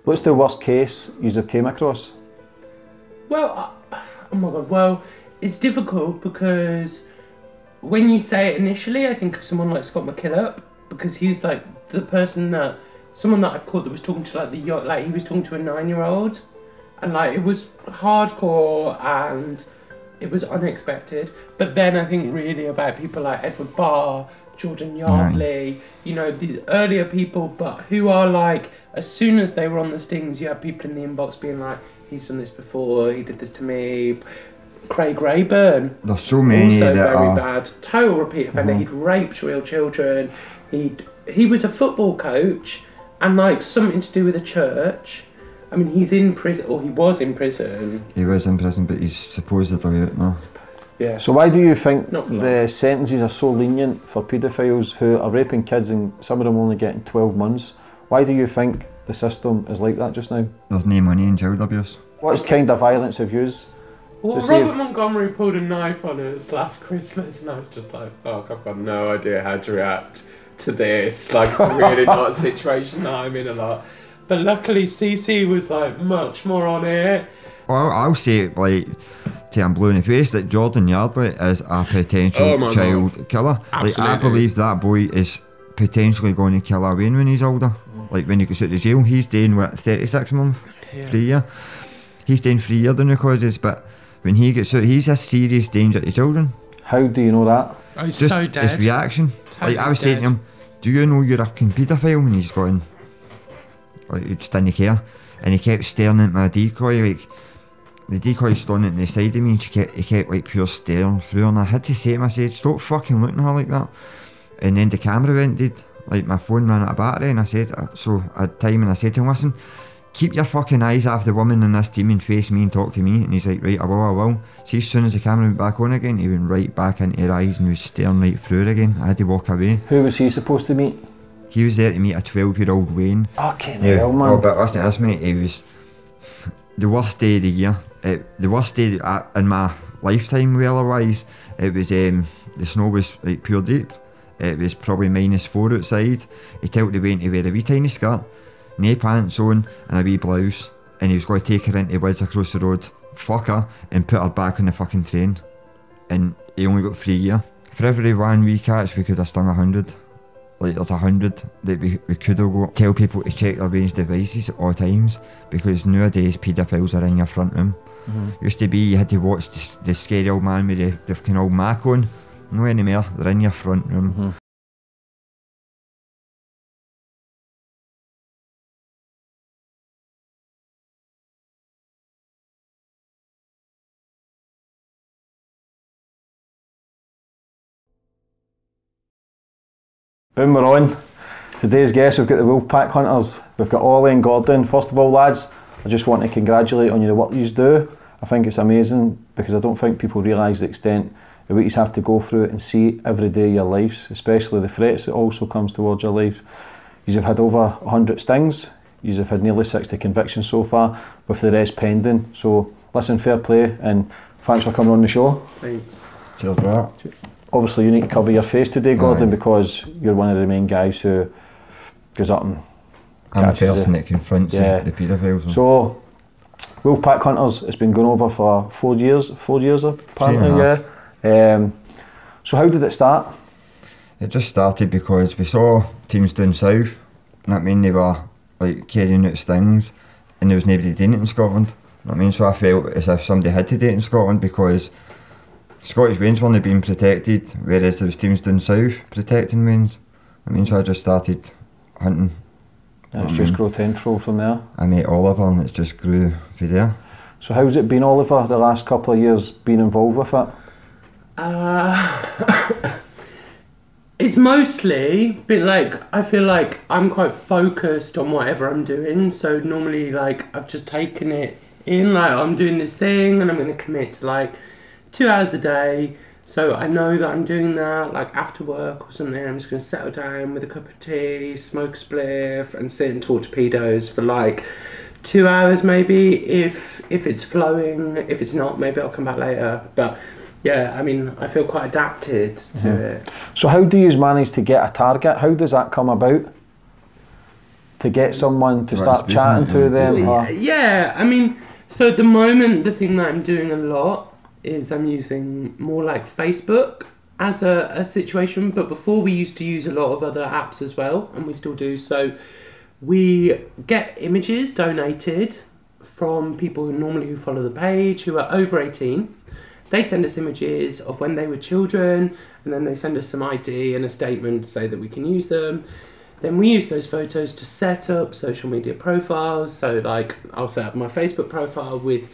What's the worst case you have came across? Well, oh my god, well, it's difficult because when you say it initially, I think of someone like Scott McKillop, because he's like the person that, someone that I've caught that was talking to like he was talking to a 9-year-old, and like it was hardcore and it was unexpected. But then I think really about people like Edward Barr, Jordan Yardley, you know, the earlier people, but who are like, as soon as they were on the stings, you have people in the inbox being like, he's done this before, he did this to me. Craig Rayburn. There's so many also that very are bad. Total repeat offender. He'd raped real children. He was a football coach, and like something to do with a church. I mean, he's in prison, or he was in prison. He was in prison, but he's supposedly out now. Yeah. So why do you think the sentences are so lenient for paedophiles who are raping kids, and some of them only getting 12 months? Why do you think the system is like that just now? There's no money in child abuse. What kind of violence have you? Well, Robert Montgomery pulled a knife on us last Christmas, and I was just like, fuck, I've got no idea how to react to this. Like, it's really not a situation that I'm in a lot. But luckily, Cece was like much more on it. Well, I'll say, like, till I'm blue in the face, that Jordan Yardley is a potential child killer. Absolutely. Like, I believe that boy is potentially going to kill a Wayne when he's older. Like, when he gets out of jail, he's doing, what, 36 months? Yeah. 3 years? He's doing 3 years in the causes, but when he gets out, he's a serious danger to children. How do you know that? Oh, he's so dead. His reaction. Totally like, I was saying to him, do you know you're a paedophile? And he's going, like, he just didn't care. And he kept staring at my decoy, like, the decoy stood at the side of me, and he kept like pure staring through, and I had to say to him, I said, stop fucking looking at her like that. And then the camera went dead, like my phone ran out of battery, and I said, so I had time, and I said to him, listen, keep your fucking eyes off the woman in this team and face me and talk to me. And he's like, right, I will. See, as soon as the camera went back on again, he went right back into her eyes and he was staring right through her again. I had to walk away. Who was he supposed to meet? He was there to meet a 12-year-old Wayne. Fucking hell, man. Oh, but listen to this, mate, it was the worst day of the year. The worst day in my lifetime, weather-wise. It was, the snow was like pure deep. It was probably -4 outside. He told the Wayne to wear a wee tiny skirt, no pants on, and a wee blouse, and he was going to take her into the woods across the road, fuck her, and put her back on the fucking train. And he only got 3 years. For every one we catch, we could have stung 100. Like, there's 100 that we could have got. Tell people to check their Wayne's devices at all times, because nowadays paedophiles are in your front room. Used to be you had to watch the scary old man with the fucking old Mac on. No anymore, they're in your front room. Boom, we're on. Today's guests, we've got the Wolfpack Hunters. We've got Ollie and Gordon. First of all, lads, I just want to congratulate on the work you do. I think it's amazing, because I don't think people realise the extent of what you have to go through and see every day of your lives, especially the threats that also comes towards your life. You have had over 100 stings. You have had nearly 60 convictions so far, with the rest pending. So, listen, fair play, and thanks for coming on the show. Thanks. Cheers, bro. Obviously, you need to cover your face today, Gordon, because you're one of the main guys who goes up and I'm the person that confronts the paedophiles. So, Wolfpack Hunters, it's been going over for 4 years. 4 years apparently, yeah. So how did it start? It just started because we saw teams down south, and that mean they were like carrying out stings, and there was nobody doing it in Scotland. You know what I mean? So I felt as if somebody had to do it in Scotland, because Scottish Wains weren't being protected, whereas there was teams down south protecting Wains. I mean, so I just started hunting. And it's just grew tenfold from there. I met Oliver, and it's just grew from there. So how's it been, Oliver, the last couple of years being involved with it? It's mostly been like, I feel like I'm quite focused on whatever I'm doing. So normally, like, I've just taken it in, like, I'm doing this thing and I'm going to commit to like 2 hours a day. So I know that I'm doing that, like after work or something. I'm just going to settle down with a cup of tea, smoke a spliff, and sit and talk to pedos for like 2 hours maybe, if it's flowing. If it's not, maybe I'll come back later. But yeah, I mean, I feel quite adapted to it. So how do you manage to get a target? How does that come about? to get someone to Right, start speaking chatting of to them? Well, yeah, I mean, so at the moment, the thing that I'm doing a lot is I'm using more like Facebook as a situation, but before we used to use a lot of other apps as well, and we still do. So we get images donated from people who follow the page who are over 18. They send us images of when they were children, and then they send us some ID and a statement to say that we can use them. Then we use those photos to set up social media profiles. So like I'll set up my Facebook profile with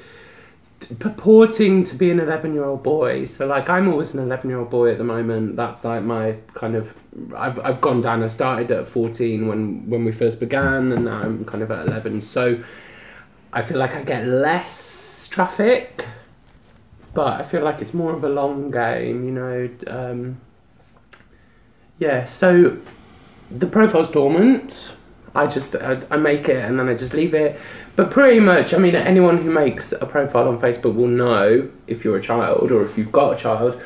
purporting to be an 11-year-old boy. So like I'm always an 11-year-old boy at the moment. That's like my kind of, I've gone down. I started at 14 when we first began, and now I'm kind of at 11. So I feel like I get less traffic, but I feel like it's more of a long game, you know. Yeah, so the profile's dormant. I make it and then I just leave it. But pretty much, I mean, anyone who makes a profile on Facebook will know, if you're a child or if you've got a child,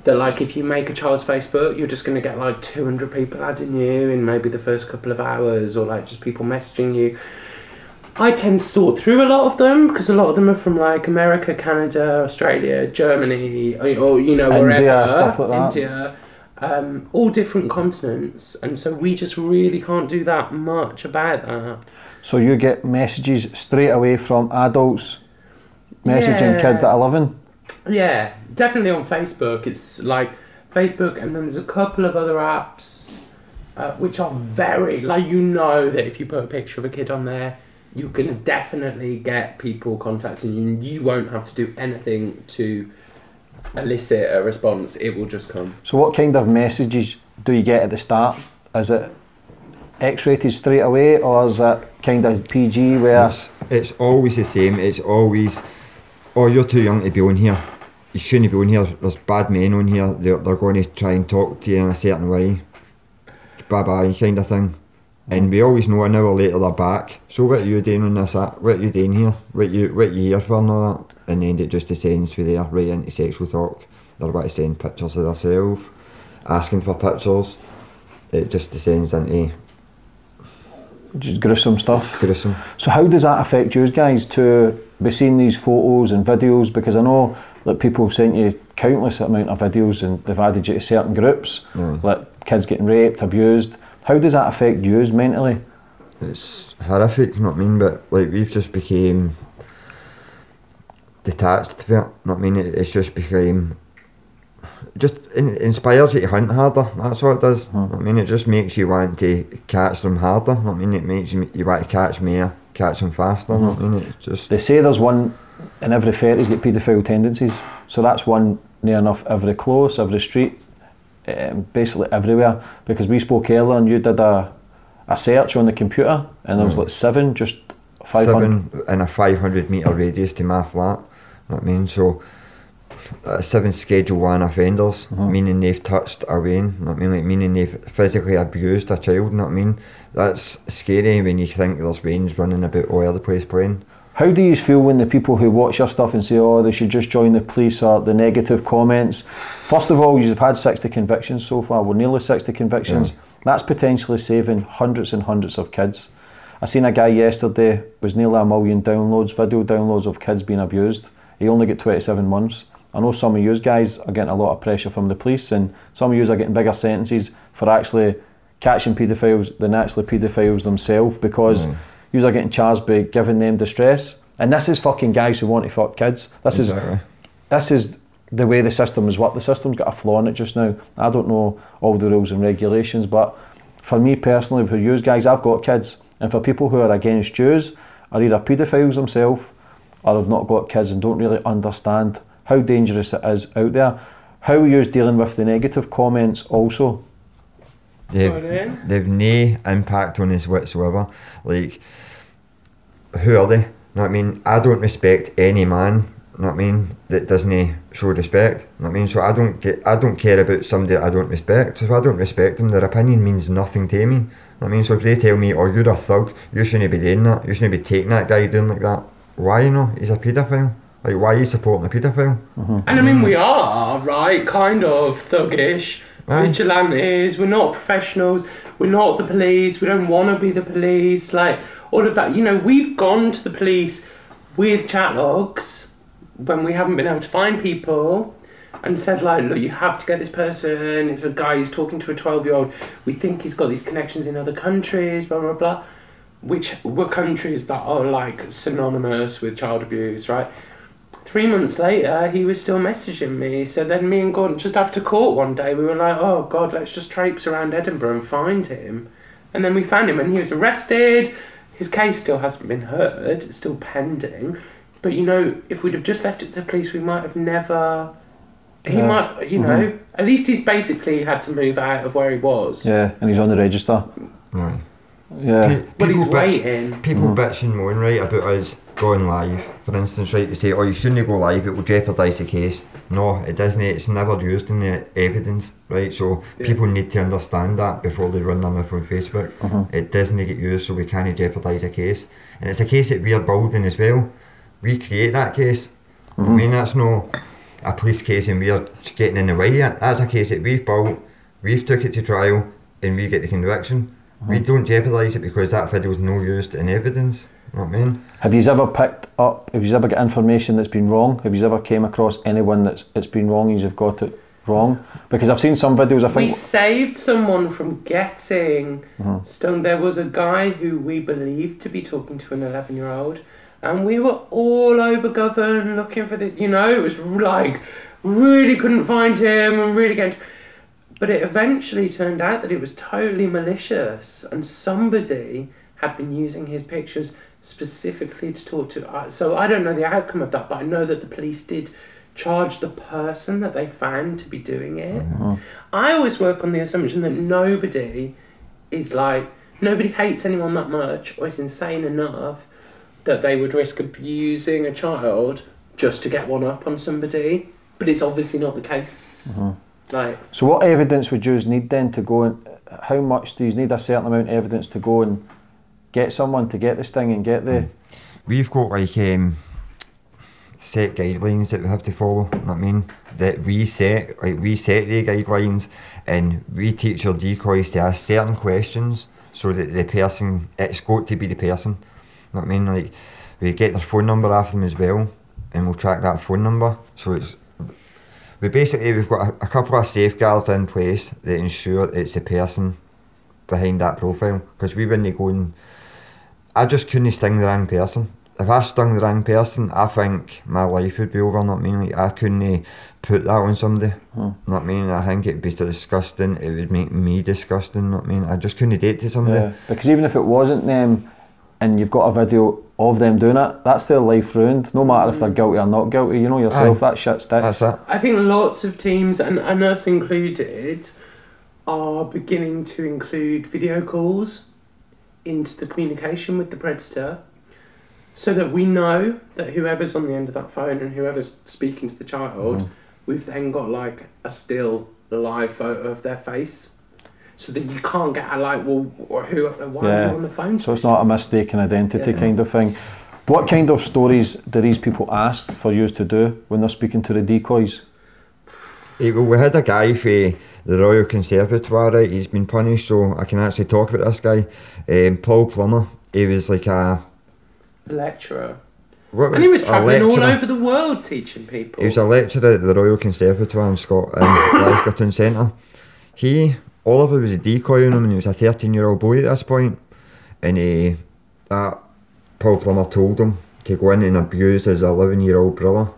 that like if you make a child's Facebook, you're just going to get like 200 people adding you in maybe the first couple of hours, or like just people messaging you. I tend to sort through a lot of them because a lot of them are from like America, Canada, Australia, Germany, or you know, wherever, India, stuff like that. India. All different continents, and so we just really can't do that much about that. So you get messages straight away from adults messaging kids that are 11? Yeah, definitely on Facebook. It's like Facebook, and then there's a couple of other apps which are very, like, you know that if you put a picture of a kid on there, you can definitely get people contacting you, and you won't have to do anything to elicit a response. It will just come. So what kind of messages do you get at the start? Is it X-rated straight away, or is it kind of PG where... It's always the same. It's always, oh, you're too young to be on here. You shouldn't be on here. There's bad men on here. They're going to try and talk to you in a certain way. Bye-bye kind of thing. And we always know an hour later they're back. So what are you doing on this app? What are you doing here? What you here for and all that? And then it just descends through there right into sexual talk. They're about to send pictures of themselves, asking for pictures. It just descends into just gruesome stuff. Gruesome. So how does that affect you guys to be seeing these photos and videos? Because I know that people have sent you countless amount of videos and they've added you to certain groups, like kids getting raped, abused. How does that affect you mentally? It's horrific, you know what I mean? But like we've just became detached to it, you know what I mean? It's just became, just inspires you to hunt harder, that's what it does. You know what I mean? It just makes you want to catch them harder, you know what I mean? It makes you want to catch more, catch them faster, you know what I mean? It's just... They say there's one in every 30's got paedophile tendencies, so that's one near enough every close, every street, basically everywhere. Because we spoke earlier and you did a search on the computer and there was like 7, just 500. 7 in a 500 metre radius to my flat, you know what I mean? So 7 Schedule 1 offenders, meaning they've touched a Wayne, you know what I mean? Like meaning they've physically abused a child, you know what I mean? That's scary when you think there's Waynes running about all over the place playing. How do you feel when the people who watch your stuff and say, oh, they should just join the police, or the negative comments? First of all, you've had 60 convictions so far. We're nearly 60 convictions. Yeah. That's potentially saving hundreds and hundreds of kids. I seen a guy yesterday, was nearly 1 million downloads, video downloads of kids being abused. He only got 27 months. I know some of you guys are getting a lot of pressure from the police, and some of you are getting bigger sentences for actually catching paedophiles than actually paedophiles themselves, because you are getting charged by giving them distress. And this is fucking guys who want to fuck kids. This is the way the system has worked. The system's got a flaw in it just now. I don't know all the rules and regulations, but for me personally, for you guys, I've got kids. And for people who are against Jews, are either paedophiles themselves or have not got kids and don't really understand how dangerous it is out there. How are you dealing with the negative comments also? They've no impact on us whatsoever. Like, who are they? You know what I mean? I don't respect any man, you know what I mean, that doesn't show respect. You know what I mean? So I don't care about somebody that I don't respect. So if I don't respect them, their opinion means nothing to me. You know what I mean? So if they tell me, oh, you're a thug, you shouldn't be doing that, you shouldn't be taking that guy doing like that. Why, you know? He's a paedophile. Like, why are you supporting a paedophile? And I mean, we are, right, kind of thuggish, vigilantes, we're not professionals, we're not the police, we don't want to be the police, like, all of that. You know, we've gone to the police with chat logs when we haven't been able to find people and said, like, look, you have to get this person, it's a guy who's talking to a 12-year-old, we think he's got these connections in other countries, blah, blah, blah, which were countries that are, like, synonymous with child abuse, right? 3 months later, he was still messaging me. So then me and Gordon, just after court one day, we were like, oh God, let's just traipse around Edinburgh and find him. And then we found him and he was arrested. His case still hasn't been heard, it's still pending. But, you know, if we'd have just left it to the police, we might have never... He might, you know, at least he's basically had to move out of where he was. Yeah, and he's on the register. Right. Yeah. But he's waiting. People bitch and moan, right, about us going live, for instance, right, to say, oh, you shouldn't go live, it will jeopardise the case. No, it doesn't, it's never used in the evidence, right, so people need to understand that before they run them from Facebook. It doesn't get used, so we can't jeopardise a case. And it's a case that we are building as well. We create that case. I mean, that's no a police case and we are getting in the way yet. That's a case that we've built, we've took it to trial, and we get the conviction. We don't jeopardise it because that video's no used in evidence. You know what I mean? Have you ever got information that's been wrong? Have you ever came across anyone it's been wrong and you've got it wrong? Because I've seen some videos, I think... We saved someone from getting stoned. There was a guy who we believed to be talking to an 11-year-old, and we were all over Govan looking for the... You know, it was like, really couldn't find him and really getting... But it eventually turned out that it was totally malicious and somebody had been using his pictures specifically to talk to... So I don't know the outcome of that, but I know that the police did charge the person that they found to be doing it. I always work on the assumption that nobody hates anyone that much or is insane enough that they would risk abusing a child just to get one up on somebody. But it's obviously not the case. Like, so what evidence would you need then to go and how much do you need a certain amount of evidence to go and get someone to get this thing and get the... We've got like set guidelines that we have to follow, you know what I mean? That we set the guidelines and we teach our decoys to ask certain questions so that the person, it's got to be the person, you know what I mean? Like we get their phone number off them as well and we'll track that phone number. So it's we've got a couple of safeguards in place that ensure it's the person behind that profile. Because we wouldn't go and... I just couldn't sting the wrong person. If I stung the wrong person, I think my life would be over, not mean like I couldn't put that on somebody. Not mean I think it'd be so disgusting, it would make me disgusting, not mean I just couldn't date to somebody. Yeah, because even if it wasn't them and you've got a video of them doing it, that's their life ruined, no matter if they're guilty or not guilty, you know yourself. That shit sticks. That's it. I think lots of teams, and us included, are beginning to include video calls into the communication with the predator so that we know that whoever's on the end of that phone and whoever's speaking to the child, we've then got like a still live photo of their face. So that you can't get a like, well, why are you on the phone? So it's not a mistaken identity kind of thing. What kind of stories do these people ask for you to do when they're speaking to the decoys? Well, we had a guy for the Royal Conservatoire, right? He's been punished, so I can actually talk about this guy. Paul Plummer, he was like a lecturer. And he was travelling all over the world teaching people. He was a lecturer at the Royal Conservatoire in Glasgow Town Centre. Oliver was a decoy on him and he was a 13-year-old boy at this point. And that Paul Plummer told him to go in and abuse his 11-year-old brother.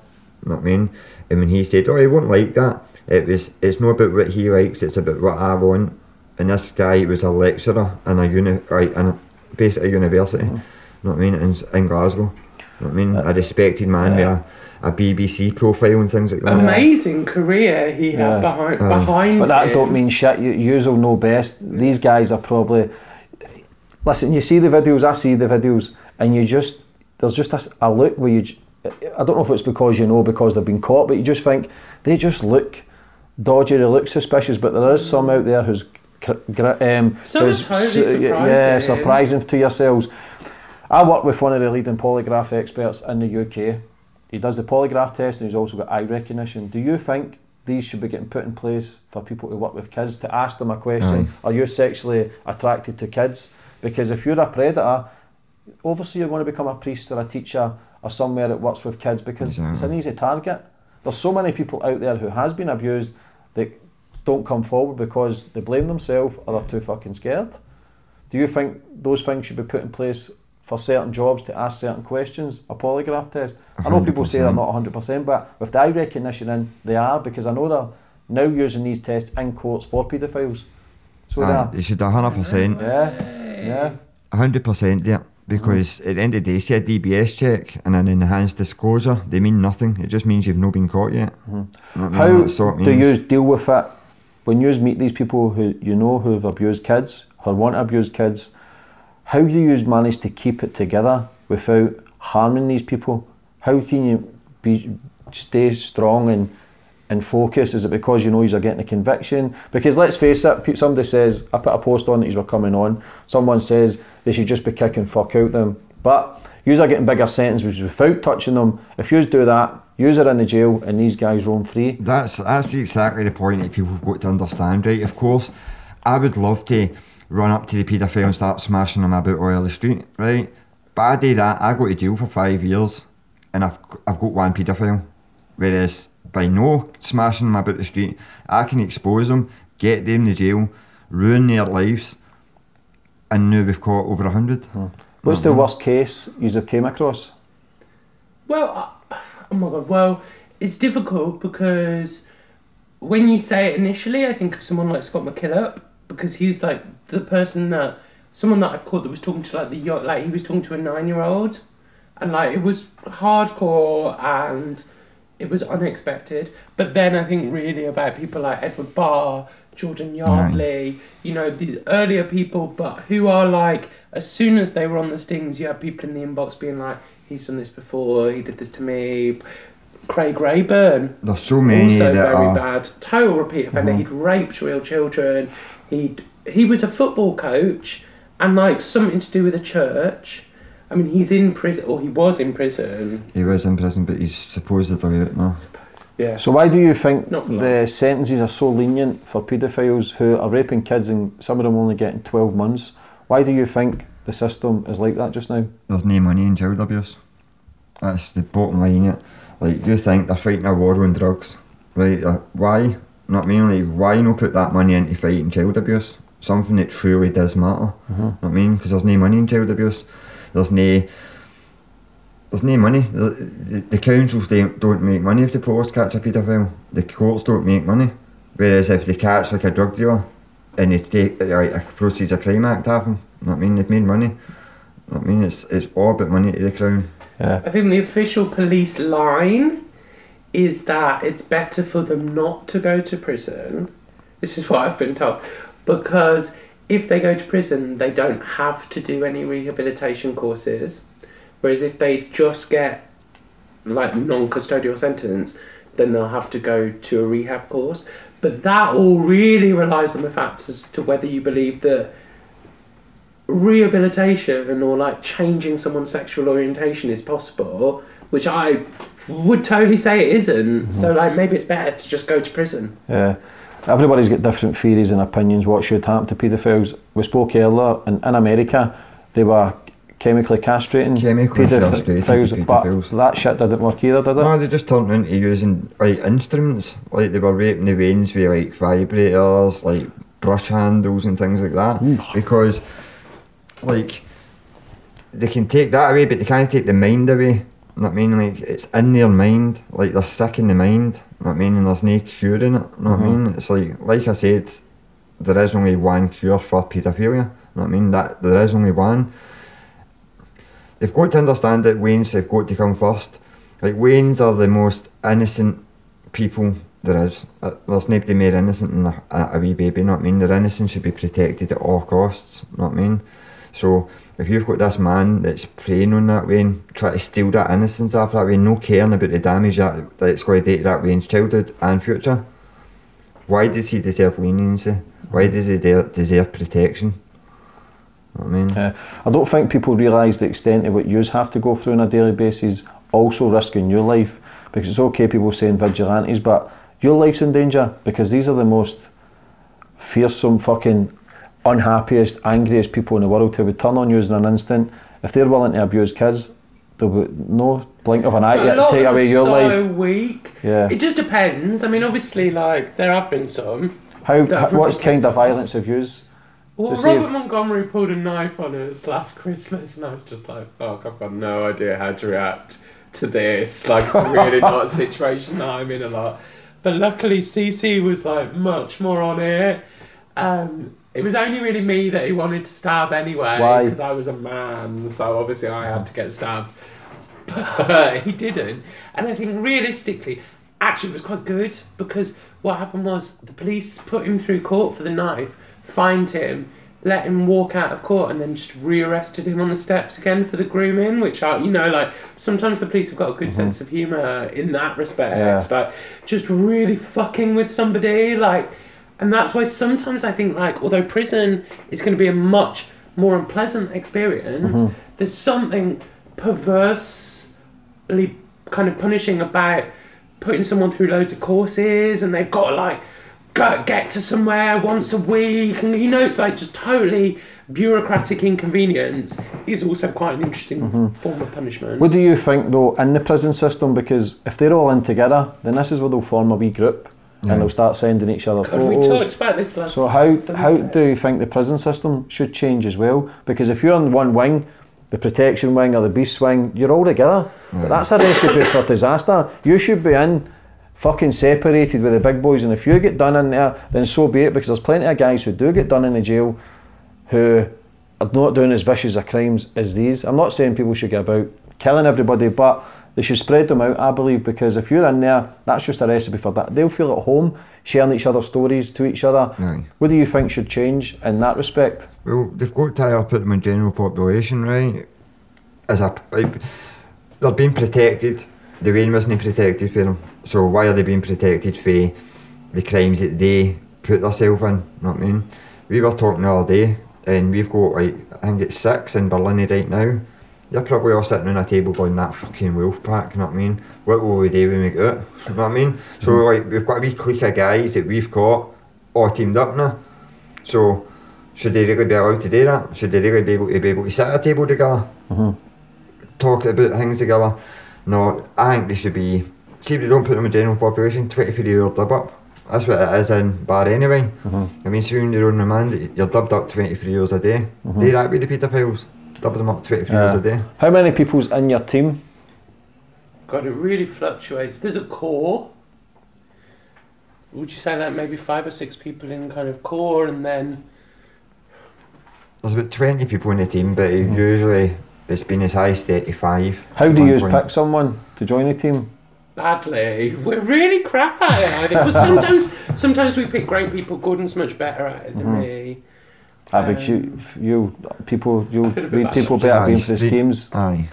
You know what I mean? And when he said, oh, he won't like that, it's not about what he likes, it's about what I want. And this guy was a lecturer in basically a university, you know what I mean, in Glasgow. You know what I mean? A respected man with a BBC profile and things like that. Amazing career he had behind him. But that don't mean shit. Yous will know best. These guys are probably... Listen, you see the videos, I see the videos, and there's just a look where you... I don't know if it's because because they've been caught, but you just think, they just look dodgy, they look suspicious, but there is some out there who's... surprising to yourselves. I work with one of the leading polygraph experts in the UK. He does the polygraph test and he's also got eye recognition. Do you think these should be getting put in place for people who work with kids, to ask them a question, are you sexually attracted to kids? Because if you're a predator, obviously you're going to become a priest or a teacher or somewhere that works with kids, because it's an easy target. There's so many people out there who has been abused that don't come forward because they blame themselves or they're too fucking scared. Do you think those things should be put in place for certain jobs, to ask certain questions, a polygraph test? 100%. I know people say they're not 100%, but with the eye recognition in, they are, because I know they're now using these tests in courts for paedophiles. So they are. You should 100%. Yeah. 100%, yeah. Because at the end of the day, see a DBS check and an enhanced disclosure, they mean nothing. It just means you've not been caught yet. How do you deal with it when you meet these people who you know who've abused kids or want to abuse kids? How do you manage to keep it together without harming these people? How can you stay strong and focus? Is it because you know you're getting a conviction? Because let's face it, somebody says, I put a post on that you were coming on, someone says they should just be kicking fuck out them. But yous are getting bigger sentences without touching them. If yous do that, yous are in the jail and these guys roam free. That's exactly the point that people have got to understand, right? Of course, I would love to run up to the paedophile and start smashing them about all the street, right? But I do that, I go to jail for 5 years and I've got one paedophile. Whereas by no smashing them about the street, I can expose them, get them to jail, ruin their lives, and now we've caught over 100. What's the worst case you have came across? Well, oh my god, well, it's difficult because when you say it initially, I think of someone like Scott McKillop, because he's like the person that, someone that I've caught that was talking to like he was talking to a 9-year-old, and like it was hardcore and it was unexpected. But then I think really about people like Edward Barr, Jordan Yardley, you know, the earlier people, but who are like, as soon as they were on the stings, you have people in the inbox being like, he's done this before, he did this to me. Craig Rayburn. There's so many also that very are bad. Total repeat offender. He'd raped real children. He was a football coach, and like something to do with a church. I mean, he's in prison, or he was in prison. He was in prison, but he's supposedly out now. Yeah. So why do you think the sentences are so lenient for paedophiles who are raping kids, and some of them only getting 12 months? Why do you think the system is like that just now? There's no money in child abuse. That's the bottom line. It. Like, you think they're fighting a war on drugs, right? Why? Not mainly, why not put that money into fighting child abuse? Something that truly does matter. Know what I mean? Because there's no money in child abuse. There's no money. The councils don't make money if the police catch a paedophile. The courts don't make money. Whereas if they catch like a drug dealer and they take like a Proceeds of Crime Act happen, know what I mean? They've made money. Know what I mean? It's all about money to the Crown. Yeah. I think the official police line is that it's better for them not to go to prison. This is what I've been told. Because if they go to prison, they don't have to do any rehabilitation courses. Whereas if they just get like non-custodial sentence, then they'll have to go to a rehab course. But that all really relies on the fact as to whether you believe that rehabilitation or like changing someone's sexual orientation is possible, which I would totally say it isn't. So like maybe it's better to just go to prison. Yeah. Everybody's got different theories and opinions what should happen to paedophiles. We spoke earlier, in America they were chemically castrating paedophiles, but that shit didn't work either, did it? No, they just turned into using like instruments, like they were raping the veins with like vibrators, like brush handles and things like that. Because like they can take that away, but they can't take the mind away. You know what I mean? Like it's in their mind, like they're sick in the mind. You know what I mean? And there's no cure in it. You know what I mean? It's like I said, there is only one cure for paedophilia. You know what I mean? That there is only one. They've got to understand that Waynes have got to come first. Like Waynes are the most innocent people there is. There's nobody more innocent than a wee baby. You know what I mean? Their innocence should be protected at all costs. You know what I mean? So if you've got this man that's preying on that Wayne, trying to steal that innocence off that Wayne, no caring about the damage that it's going to do to that Wayne's childhood and future, why does he deserve leniency? Why does he deserve protection? You know what I mean? I don't think people realise the extent of what you have to go through on a daily basis, also risking your life. Because it's okay people saying vigilantes, but your life's in danger, because these are the most fearsome, fucking unhappiest, angriest people in the world who would turn on you in an instant. If they're willing to abuse kids, there'll be no blink of an eye to take away your life. So weak. Yeah. It just depends. I mean, obviously, like, there have been some. What kind of violence have you? Well, Robert Montgomery pulled a knife on us last Christmas, and I was just like, fuck, I've got no idea how to react to this. Like, it's really not a situation that I'm in a lot. But luckily, Cece was, like, much more on it. It was only really me that he wanted to stab anyway. Why? Because I was a man, so obviously I had to get stabbed. But he didn't. And I think realistically, actually it was quite good, because what happened was the police put him through court for the knife, fined him, let him walk out of court, and then just rearrested him on the steps again for the grooming, which are, you know, like, sometimes the police have got a good sense of humour in that respect. Yeah. Like, just really fucking with somebody, like, and that's why sometimes I think, like, although prison is going to be a much more unpleasant experience, there's something perversely kind of punishing about putting someone through loads of courses, and they've got to, like, get to somewhere once a week, and, you know, it's like just totally bureaucratic inconvenience is also quite an interesting form of punishment. What do you think, though, in the prison system? Because if they're all in together, then this is where they'll form a wee group, and they'll start sending each other photos. We talked about this last So how do you think the prison system should change as well? Because if you're in one wing, the protection wing or the beast wing, you're all together. But that's a recipe for disaster. You should be in fucking separated with the big boys, and if you get done in there, then so be it, because there's plenty of guys who do get done in the jail who are not doing as vicious a crimes as these. I'm not saying people should get about killing everybody, but they should spread them out, I believe, because if you're in there, that's just a recipe for that. They'll feel at home sharing each other's stories to each other. Aye. What do you think should change in that respect? Well, they've got to put them in general population, right? They're being protected. The Wayne wasn't protected for them. So why are they being protected for the crimes that they put themselves in? You know what I mean? We were talking the other day, and we've got, like, I think it's 6 in Berlin right now. They're probably all sitting on a table going, that fucking wolf pack, you know what I mean? What will we do when we get out? You know what I mean? So, like, we've got a wee clique of guys that we've got all teamed up now. So, should they really be allowed to do that? Should they really be able to sit at a table together? Talk about things together? No, I think they should be, see if they don't put them in general population, 23-year dub up. That's what it is in bar anyway. I mean, soon you're on remand, you're dubbed up 23 years a day. They that be the paedophiles, dub them up 23 years a day. How many people's in your team? God, it really fluctuates. There's a core. Would you say like maybe 5 or 6 people in kind of core, and then There's about 20 people in the team, but usually it's been as high as 35. How do you pick someone to join the team? badly? We're really crap at it, I think. Well, sometimes we pick great people. Gordon's much better at it than me. I think you read people better being for the schemes. Aye.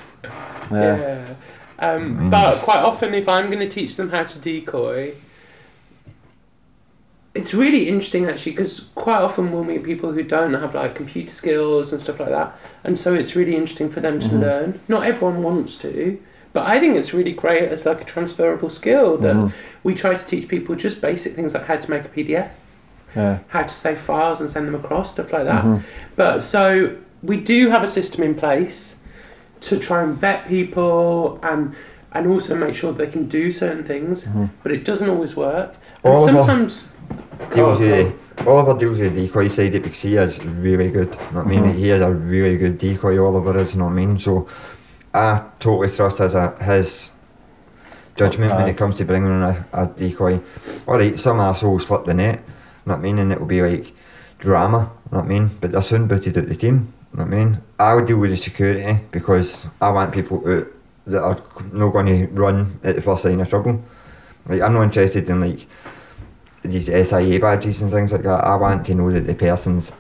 Yeah. But quite often, if I'm going to teach them how to decoy, it's really interesting actually, because quite often we'll meet people who don't have like computer skills and stuff like that, and so it's really interesting for them to learn. Not everyone wants to, but I think it's really great as like a transferable skill that we try to teach people just basic things like how to make a PDF, how to save files and send them across, stuff like that. But so we do have a system in place to try and vet people and also make sure they can do certain things, but it doesn't always work. And sometimes Oliver deals with the decoy side because he is really good. You know what I mean? He is a really good decoy, Oliver is, you know what I mean? So I totally trust his judgment when it comes to bringing on a decoy. Alright, some arsehole slip the net, you know what I mean? And it will be like drama, you know what I mean? But they're soon booted out the team, you know what I mean? I would deal with the security because I want people out that are not going to run at the first sign of trouble. Like, I'm not interested in like these SIA badges and things like that. I want to know that the person's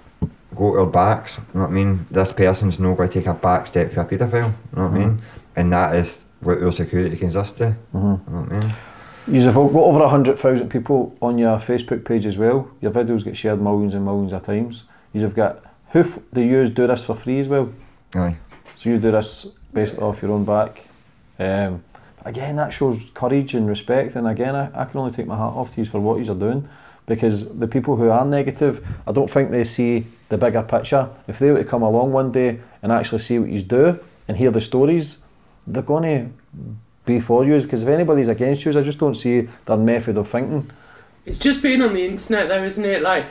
got their backs, you know what I mean? This person's not going to take a back step for a paedophile, you know what I mean? And that is what our security consists of, you know what I mean? You've got over 100,000 people on your Facebook page as well. Your videos get shared millions and millions of times. You've got, do you do this for free as well? Aye. So you do this based off your own back. again, that shows courage and respect. And again, I can only take my hat off to you for what you are doing, because the people who are negative, I don't think they see the bigger picture. If they were to come along one day and actually see what you do and hear the stories, they're going to be for you. Because if anybody's against you, I just don't see their method of thinking. It's just being on the internet though, isn't it? Like,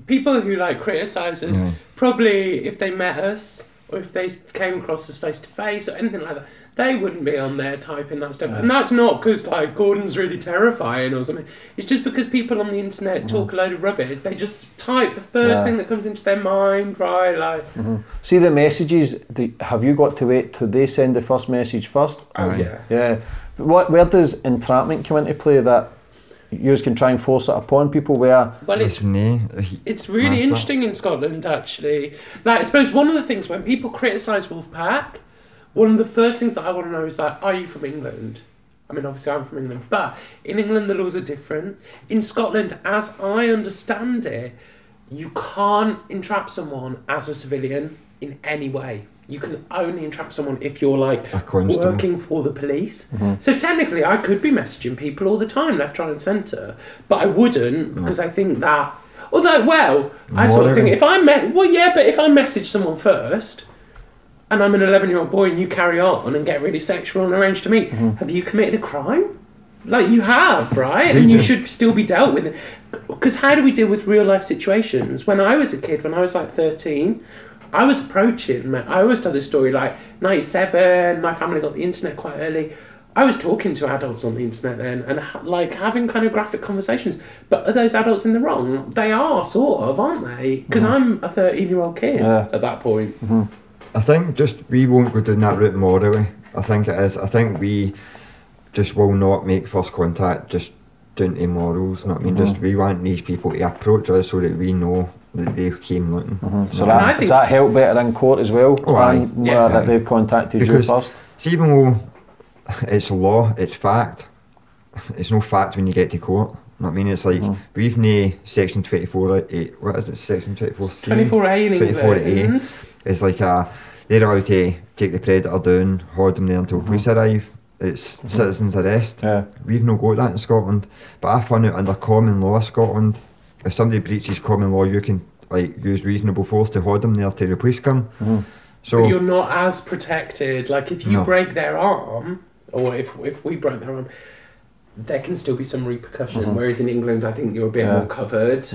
people who like criticise us, probably if they met us or if they came across us face to face or anything like that, they wouldn't be on there typing that stuff. And that's not because like Gordon's really terrifying or something. It's just because people on the internet talk a load of rubbish. They just type the first thing that comes into their mind, right? Like, see the messages. Have you got to wait till they send the first message first? oh yeah. Yeah. Where does entrapment come into play? That you can try and force it upon people where... Well, it's really interesting in Scotland, actually. Like, I suppose one of the things when people criticise Wolfpack, one of the first things that I want to know is like, are you from England? I mean, obviously I'm from England, but in England the laws are different. In Scotland, as I understand it, you can't entrap someone as a civilian in any way. You can only entrap someone if you're like working for the police. So technically I could be messaging people all the time, left, right and centre, but I wouldn't, because I think that, although, well, I sort of think if I if I message someone first and I'm an 11-year-old boy and you carry on and get really sexual and arrange to meet, have you committed a crime? Like, you have, right? And you should still be dealt with it. Because how do we deal with real life situations? When I was a kid, when I was like 13, I was approaching, I always tell this story, like 97, my family got the internet quite early. I was talking to adults on the internet then and like having kind of graphic conversations. But are those adults in the wrong? They are, sort of, aren't they? Because I'm a 13-year-old kid at that point. I think just we won't go down that route morally. I think it is. I think we just will not make first contact just down to morals. You know what I mean? Just we want these people to approach us so that we know that they came looking. So does that help better in court as well? That they've contacted because you first? See, even though it's law, it's fact, it's no fact when you get to court. You know what I mean? It's like, we've no section 24A, what is it, section 24C? 24A in England. It's like they're allowed to take the predator down, hold them there until police arrive. It's citizens arrest. We've no got that in Scotland. But I found out under common law Scotland, if somebody breaches common law, you can like use reasonable force to hold them there till the police come. So but you're not as protected. Like, if you break their arm, or if we break their arm, there can still be some repercussion. Whereas in England, I think you're a bit more covered.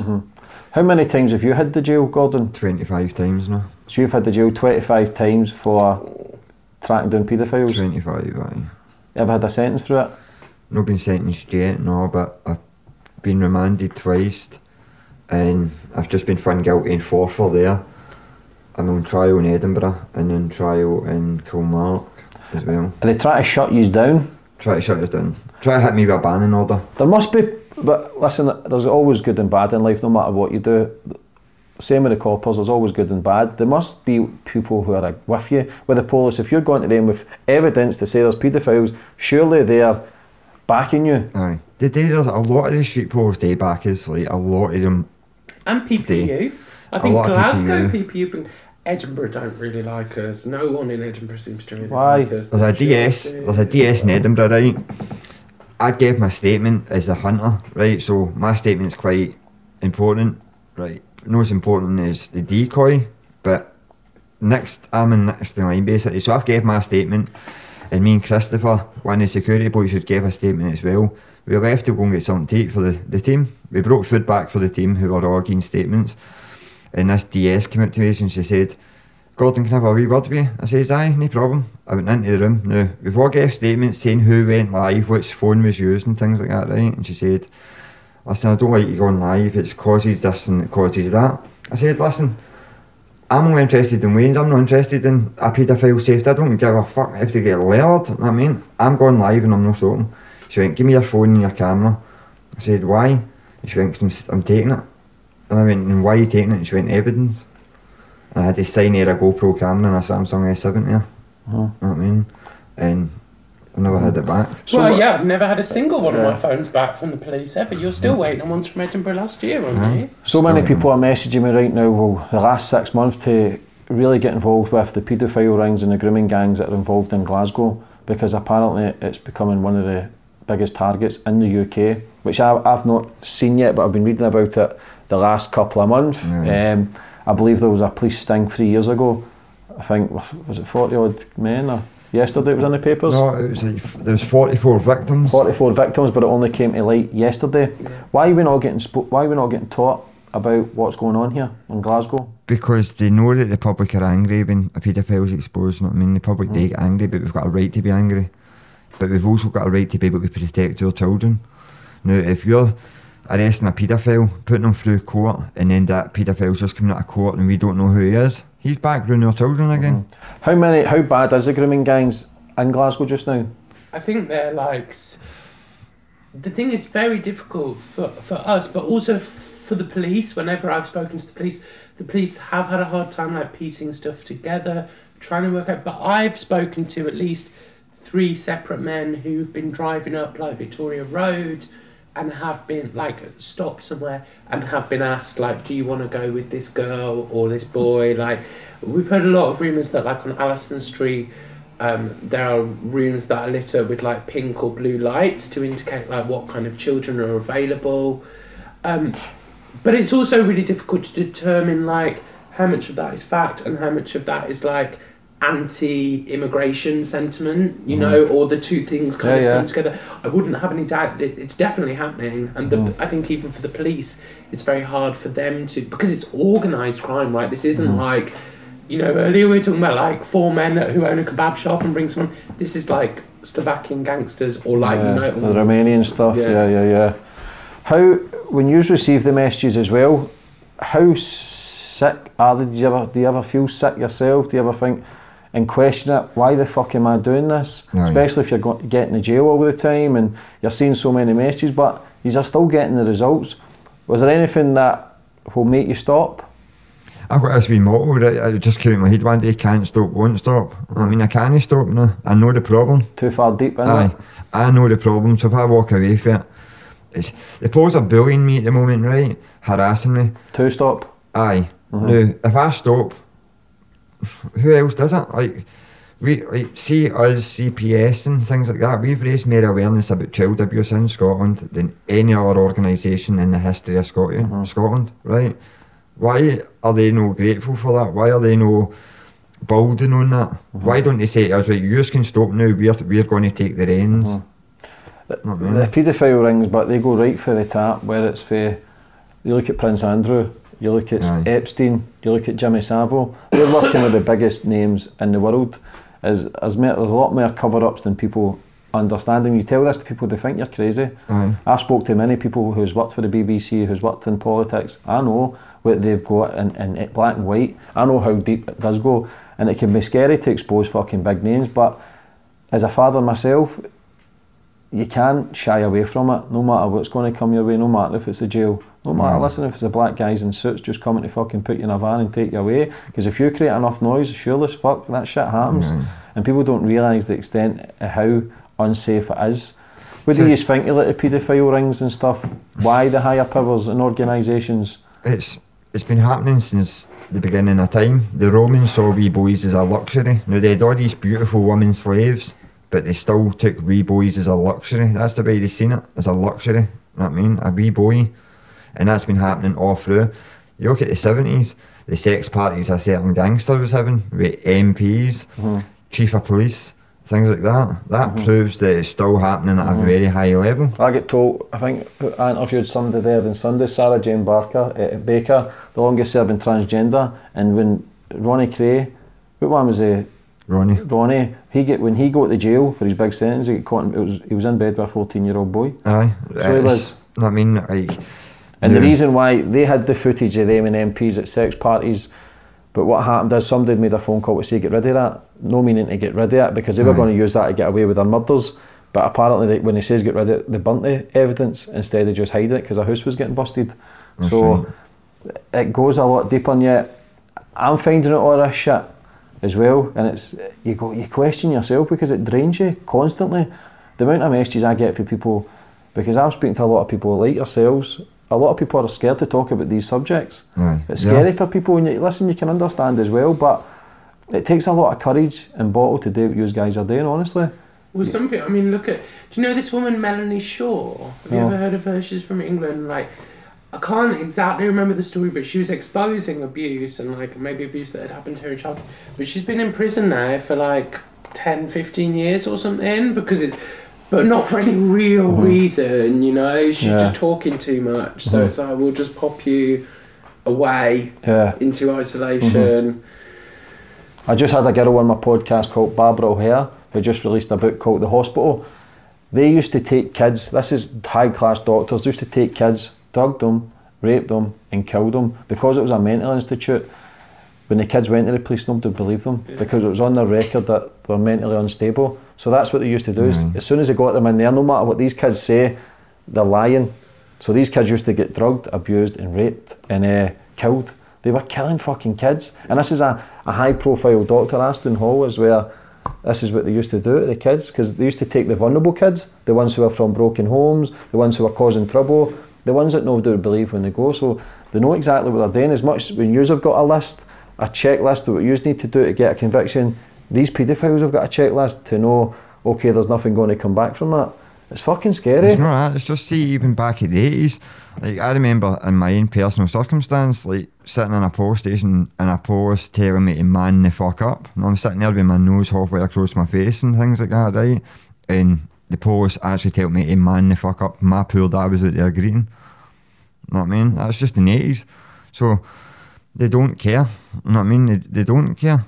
How many times have you had the jail, Gordon? 25 times now. So you've had the jail 25 times for tracking down paedophiles? 25, aye. You ever had a sentence for it? Not been sentenced yet, no, but I've been remanded twice. And I've just been found guilty in Forfar there. I'm on trial in Edinburgh and on trial in Kilmarnock as well. Are they trying to shut you down? Try to shut us down. Try to hit me with a banning order. There must be, but listen, there's always good and bad in life, no matter what you do. Same with the coppers, there's always good and bad. There must be people who are with you, with the police. If you're going to them with evidence to say there's paedophiles, surely they're backing you. Aye. There's a lot of the street poles they back us, like a lot of them. And PPU. I think Glasgow PPU, but Edinburgh don't really like us. No one in Edinburgh seems to really like us. There's a DS in Edinburgh, right? I gave my statement as a hunter, right? So my statement's quite important, right? Not as important as the decoy, but I'm in next in line basically. So I've gave my statement, and me and Christopher, one of the security boys, who gave a statement as well. We left to go and get something to eat for the team. We brought food back for the team who were all giving statements. And this DS came out to us and she said, "Gordon, can I have a wee word with you?" I says, "Aye, no problem." I went into the room. Now, we've all gave statements saying who went live, which phone was used and things like that, right? And she said, "Listen, I don't like you going live, it's causes this and it causes that." I said, "Listen, I'm only interested in Wayne's, I'm not interested in a paedophile safety. I don't give a fuck if they get layered, you know what I mean? I'm going live and I'm not stopping." She went, "Give me your phone and your camera." I said, "Why?" And she went, "'Cause I'm taking it." And I went, "And why are you taking it?" And she went, "Evidence." And I had to sign her a GoPro camera and a Samsung S7 there. You know what I mean? And I never had it back. I've never had a single one of my phones back from the police ever. You're still waiting on ones from Edinburgh last year, aren't you? So many people are messaging me right now, well, the last 6 months, to really get involved with the paedophile rings and the grooming gangs that are involved in Glasgow, because apparently it's becoming one of the biggest targets in the UK, which I've not seen yet, but I've been reading about it the last couple of months. I believe there was a police sting 3 years ago. I think, was it 40 odd men, or yesterday it was in the papers? No, it was like, there was 44 victims. 44 victims, but it only came to light yesterday. Yeah. Why are we not getting taught about what's going on here in Glasgow? Because they know that the public are angry when a paedophile is exposed. You know what I mean? The public they get angry, but we've got a right to be angry. But we've also got a right to be able to protect our children. Now, if you're arresting a paedophile, putting him through court, and then that paedophile's just coming out of court and we don't know who he is, he's back ruining our children again. How bad is the grooming gangs in Glasgow just now? I think they're like... The thing is very difficult for us, but also for the police. Whenever I've spoken to the police have had a hard time like piecing stuff together, trying to work out. But I've spoken to at least 3 separate men who've been driving up like Victoria Road and have been like stopped somewhere and have been asked like, do you want to go with this girl or this boy? Like, we've heard a lot of rumours that like on Alison Street there are rooms that are lit up with like pink or blue lights to indicate like what kind of children are available. But it's also really difficult to determine like how much of that is fact and how much of that is like anti-immigration sentiment, you know, or the two things kind of come together. I wouldn't have any doubt that it's definitely happening, and I think even for the police, it's very hard for them to, because it's organised crime, right? This isn't like, you know, earlier we were talking about like 4 men who own a kebab shop and bring someone. This is like Slovakian gangsters or like, you know, the Romanian stuff. Yeah. How, when you receive the messages as well, how sick are they? Do you ever feel sick yourself? Do you ever think and question it? Why the fuck am I doing this? Especially if you're getting to jail all the time and you're seeing so many messages, but you're still getting the results. Was there anything that will make you stop? I've got this wee motto that I just came in my head one day: can't stop, won't stop. I mean, I can't stop now. I know the problem. Too far deep in it? I know the problem, so if I walk away from it, the police are bullying me at the moment, right? Harassing me. To stop? Aye. Now, if I stop, who else does it? Like, we see us, CPS and things like that, we've raised more awareness about child abuse in Scotland than any other organisation in the history of Scotland, right? Why are they no grateful for that? Why are they no building on that? Why don't they say to us, right, you can stop now, we're going to take the reins? The paedophile rings, but they go right for the top, where it's for, you look at Prince Andrew, you look at Epstein, you look at Jimmy Savile, they're working with the biggest names in the world. There's a lot more cover-ups than people understand, and you tell this to people, they think you're crazy. I spoke to many people who's worked for the BBC, who's worked in politics. I know what they've got in black and white. I know how deep it does go, and it can be scary to expose fucking big names, but as a father myself, you can't shy away from it, no matter what's going to come your way, no matter if it's a jail, no matter, listen, if it's the black guys in suits just coming to fucking put you in a van and take you away, because if you create enough noise, sure as fuck, that shit happens. And people don't realise the extent of how unsafe it is. What do you think of like the paedophile rings and stuff? Why the higher powers and organisations? It's been happening since the beginning of time. The Romans saw wee boys as a luxury. Now they had all these beautiful women slaves, but they still took wee boys as a luxury. That's the way they seen it, as a luxury. You know what I mean? A wee boy. And that's been happening all through. You look at the 70s, the sex parties a certain gangster was having with MPs, chief of police, things like that. That proves that it's still happening at a very high level. I get told, I think I interviewed somebody there on Sunday, Sarah Jane Baker, the longest serving transgender, and when Ronnie Cray, what one was he? Ronnie, when he got to jail for his big sentence, he got caught. He was in bed with a 14-year-old boy. Aye, so he was. I mean, like. And the reason why they had the footage of them and MPs at sex parties, but what happened is somebody made a phone call to say get rid of that. No meaning to get rid of it, because they were going to use that to get away with their murders. But apparently, when he says get rid of it, they burnt the evidence instead of just hiding it because a house was getting busted. So it goes a lot deeper, and yet I'm finding out all this shit as well, and it's you question yourself because it drains you constantly. The amount of messages I get from people, because I'm speaking to a lot of people like yourselves, a lot of people are scared to talk about these subjects. It's scary for people, and you can understand as well, but it takes a lot of courage and bottle to do what you guys are doing, honestly. Well, some people, I mean, look at, do you know this woman, Melanie Shaw? Have you ever heard of her? She's from England. Like, I can't exactly remember the story, but she was exposing abuse and, like, maybe abuse that had happened to her in childhood. But she's been in prison now for, like, 10, 15 years or something, because but not for any real reason, you know? She's just talking too much. So it's like, we'll just pop you away into isolation. I just had a girl on my podcast called Barbara O'Hare, who just released a book called The Hospital. They used to take kids, this is high class doctors, used to take kids, drug them, rape them and kill them. Because it was a mental institute, when the kids went to the police, nobody would believe them because it was on their record that they're mentally unstable. So that's what they used to do, is as soon as they got them in there, no matter what these kids say, they're lying. So these kids used to get drugged, abused and raped and killed. They were killing fucking kids. And this is a high profile doctor, Aston Hall, is where this is what they used to do to the kids, because they used to take the vulnerable kids, the ones who are from broken homes, the ones who are causing trouble, the ones that nobody would believe when they go. So they know exactly what they're doing. As much when you have got a list, a checklist of what you need to do to get a conviction, these paedophiles have got a checklist to know, okay, there's nothing going to come back from that. It's fucking scary. It's not that, it's just, see, even back in the 80s, like, I remember in my own personal circumstance, like, sitting in a police station and a police telling me to man the fuck up. And I'm sitting there with my nose halfway across my face and things like that, right? And the police actually tell me to man the fuck up. My poor dad was out there greeting. You know what I mean? That's just in the 80s. So, they don't care. You know what I mean? They don't care.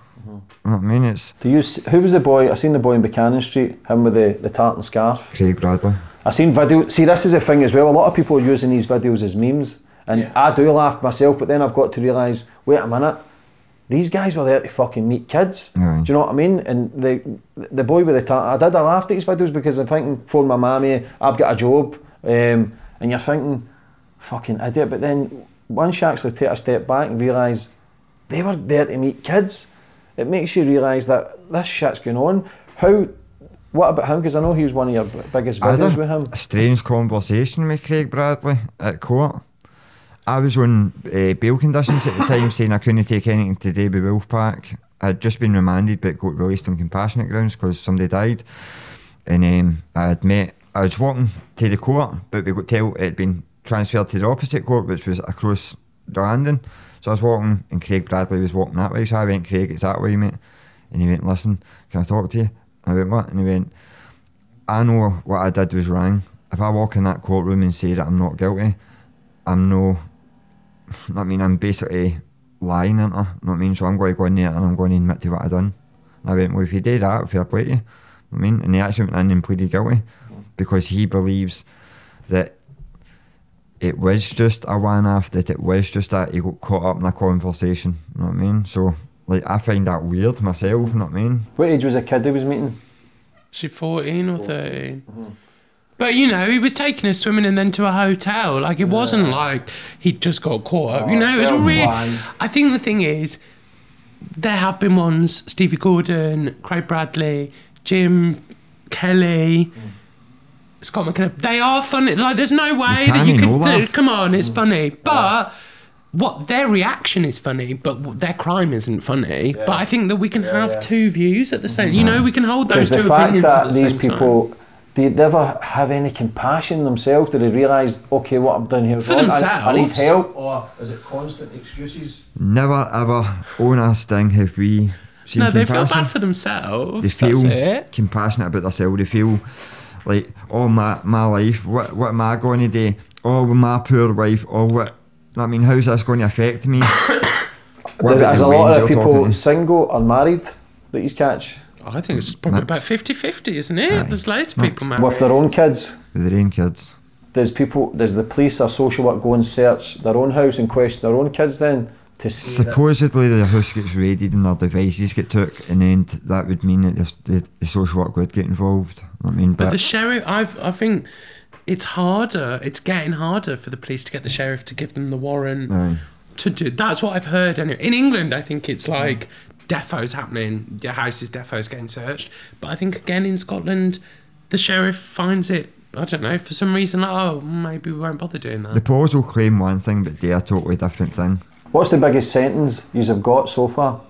You know what I mean? It's... Who was the boy? I seen the boy in Buchanan Street, him with the tartan scarf. Craig Bradley. I seen video. See, this is the thing as well. A lot of people are using these videos as memes, and I do laugh myself. But then I've got to realise, wait a minute, these guys were there to fucking meet kids. Do you know what I mean? And the boy with the tartan, I laughed at his videos because I'm thinking, for my mammy, I've got a job, and you're thinking, fucking idiot. But then once you actually take a step back and realise they were there to meet kids, it makes you realise that this shit's going on. What about him? Because I know he was one of your biggest videos with him. A strange conversation with Craig Bradley at court. I was on bail conditions at the time, saying I couldn't take anything to do with Wolfpack. I'd just been remanded but got released on compassionate grounds because somebody died. And I was walking to the court, but we got told it had been transferred to the opposite court, which was across the landing. So I was walking and Craig Bradley was walking that way, so I went, Craig, it's that way, mate. And he went, listen, can I talk to you? And I went, what? And he went, I know what I did was wrong. If I walk in that courtroom and say that I'm not guilty, I'm basically lying, ain't I? You know what I mean? So I'm going to go in there and I'm going to admit to what I done. And I went, well, if you did that, fair play to you. You know what I mean? And he actually went in and pleaded guilty because he believes that it was just a one-off, that it was just that he got caught up in a conversation, you know what I mean? So, like, I find that weird myself, you know what I mean? What age was the kid he was meeting? She 14 or 13. But, you know, he was taking her swimming and then to a hotel. Like, it wasn't like he'd just got caught up, you know? It was really... I think the thing is, there have been ones, Stevie Gordon, Craig Bradley, Jim Kelly... Scott McKenna, they are funny. Like, there's no way that you could. Come on, it's funny. But what their reaction is funny, but their crime isn't funny. But I think that we can have two views at the same. You know, we can hold those two opinions at the same time. The fact that these people, do they ever have any compassion themselves? Do they realise, okay, what I'm doing here is for wrong, themselves? I need help, or is it constant excuses? Never ever, on a sting, have we seen compassion. They feel bad for themselves. They feel compassionate about themselves. They feel like, oh, my life, what am I going to do? Oh, my poor wife, oh, what, I mean, how's this going to affect me? There's a lot of people single or married that you catch. I think it's probably about 50-50, isn't it? There's loads of people married. With their own kids? With their own kids. Does the police or social work go and search their own house and question their own kids then? Supposedly the house gets raided and their devices get took, and then that would mean that the social work would get involved. I mean, but the sheriff, I think it's harder. It's getting harder for the police to get the sheriff to give them the warrant to do. That's what I've heard. Anyway, in England, I think it's like defos happening. Your house is defos getting searched. But I think again in Scotland, the sheriff finds it. I don't know, for some reason, like, oh, maybe we won't bother doing that. The police will claim one thing, but they're a totally different thing. What's the biggest sentence you've got so far?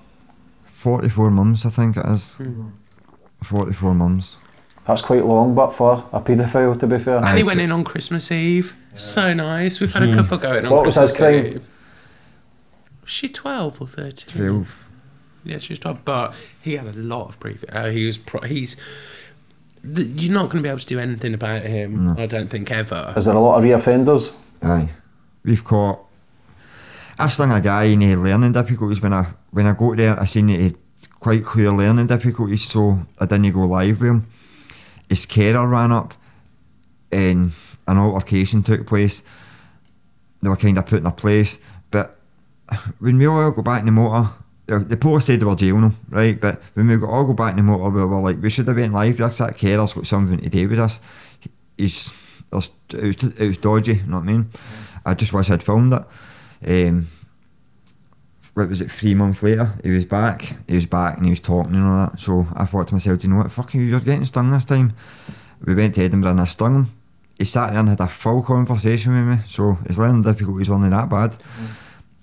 44 months, I think it is. 44 months. That's quite long, but for a paedophile, to be fair. And he went in on Christmas Eve. So nice. We've had a couple going on What was Christmas his crime? Eve. Was she 12 or 13? 12. Yeah, she was 12. But he had a lot of previous. You're not going to be able to do anything about him, I don't think, ever. Is there a lot of reoffenders? Aye. We've caught... I stung a guy in learning difficulties. When I got there, I seen that he had quite clear learning difficulties, so I didn't go live with him. His carer ran up and an altercation took place. They were kind of put in a place, but when we all got back in the motor, the police said they were jailing him, right? But when we all got back in the motor, we were like, we should have went live because that carer's got something to do with us. It was dodgy, you know what I mean? I just wish I'd filmed it. What was it, 3 months later, he was back and he was talking and all that. So I thought to myself, do you know what, fuck you, you're getting stung this time. We went to Edinburgh and I stung him. He sat there and had a full conversation with me, so his learning difficulties weren't that bad.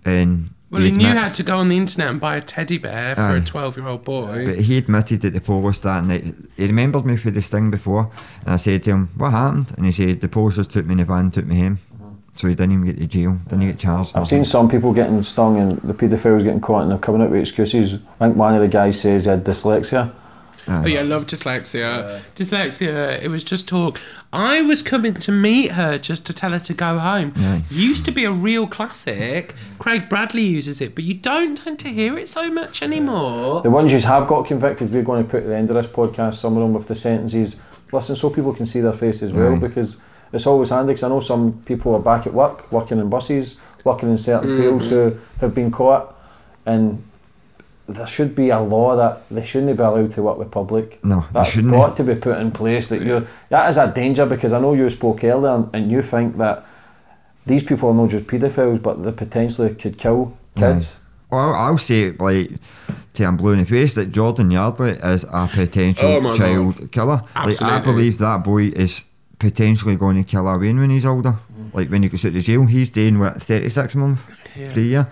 And well, he knew how to go on the internet and buy a teddy bear for a 12-year-old boy. But he admitted that the police that night, he remembered me for this thing before, and I said to him, what happened? And he said, the police just took me in the van and took me home. So he didn't even get to jail, didn't get charged. I've seen some people getting stung and the paedophiles getting caught and they're coming out with excuses. I think one of the guys says he had dyslexia. Oh yeah, I love dyslexia. Dyslexia, it was just talk. I was coming to meet her just to tell her to go home. Yeah. Used to be a real classic. Craig Bradley uses it, but you don't tend to hear it so much anymore. The ones you have got convicted, we're going to put at the end of this podcast, some of them with the sentences. Listen, so people can see their face as well, because it's always handy, because I know some people are back at work, working in buses, working in certain fields who have been caught, and there should be a law that they shouldn't be allowed to work with public. No, that's they shouldn't. got to be put in place. That is a danger, because I know you spoke earlier and you think that these people are not just paedophiles, but they potentially could kill kids. Well, I'll say, like, till I'm blue in the face, that Jordan Yardley is a potential child killer. Absolutely. Like, I believe that boy is potentially going to kill a Wayne when he's older. Like, when he goes out of jail, he's doing, what, 36 months? 3 years?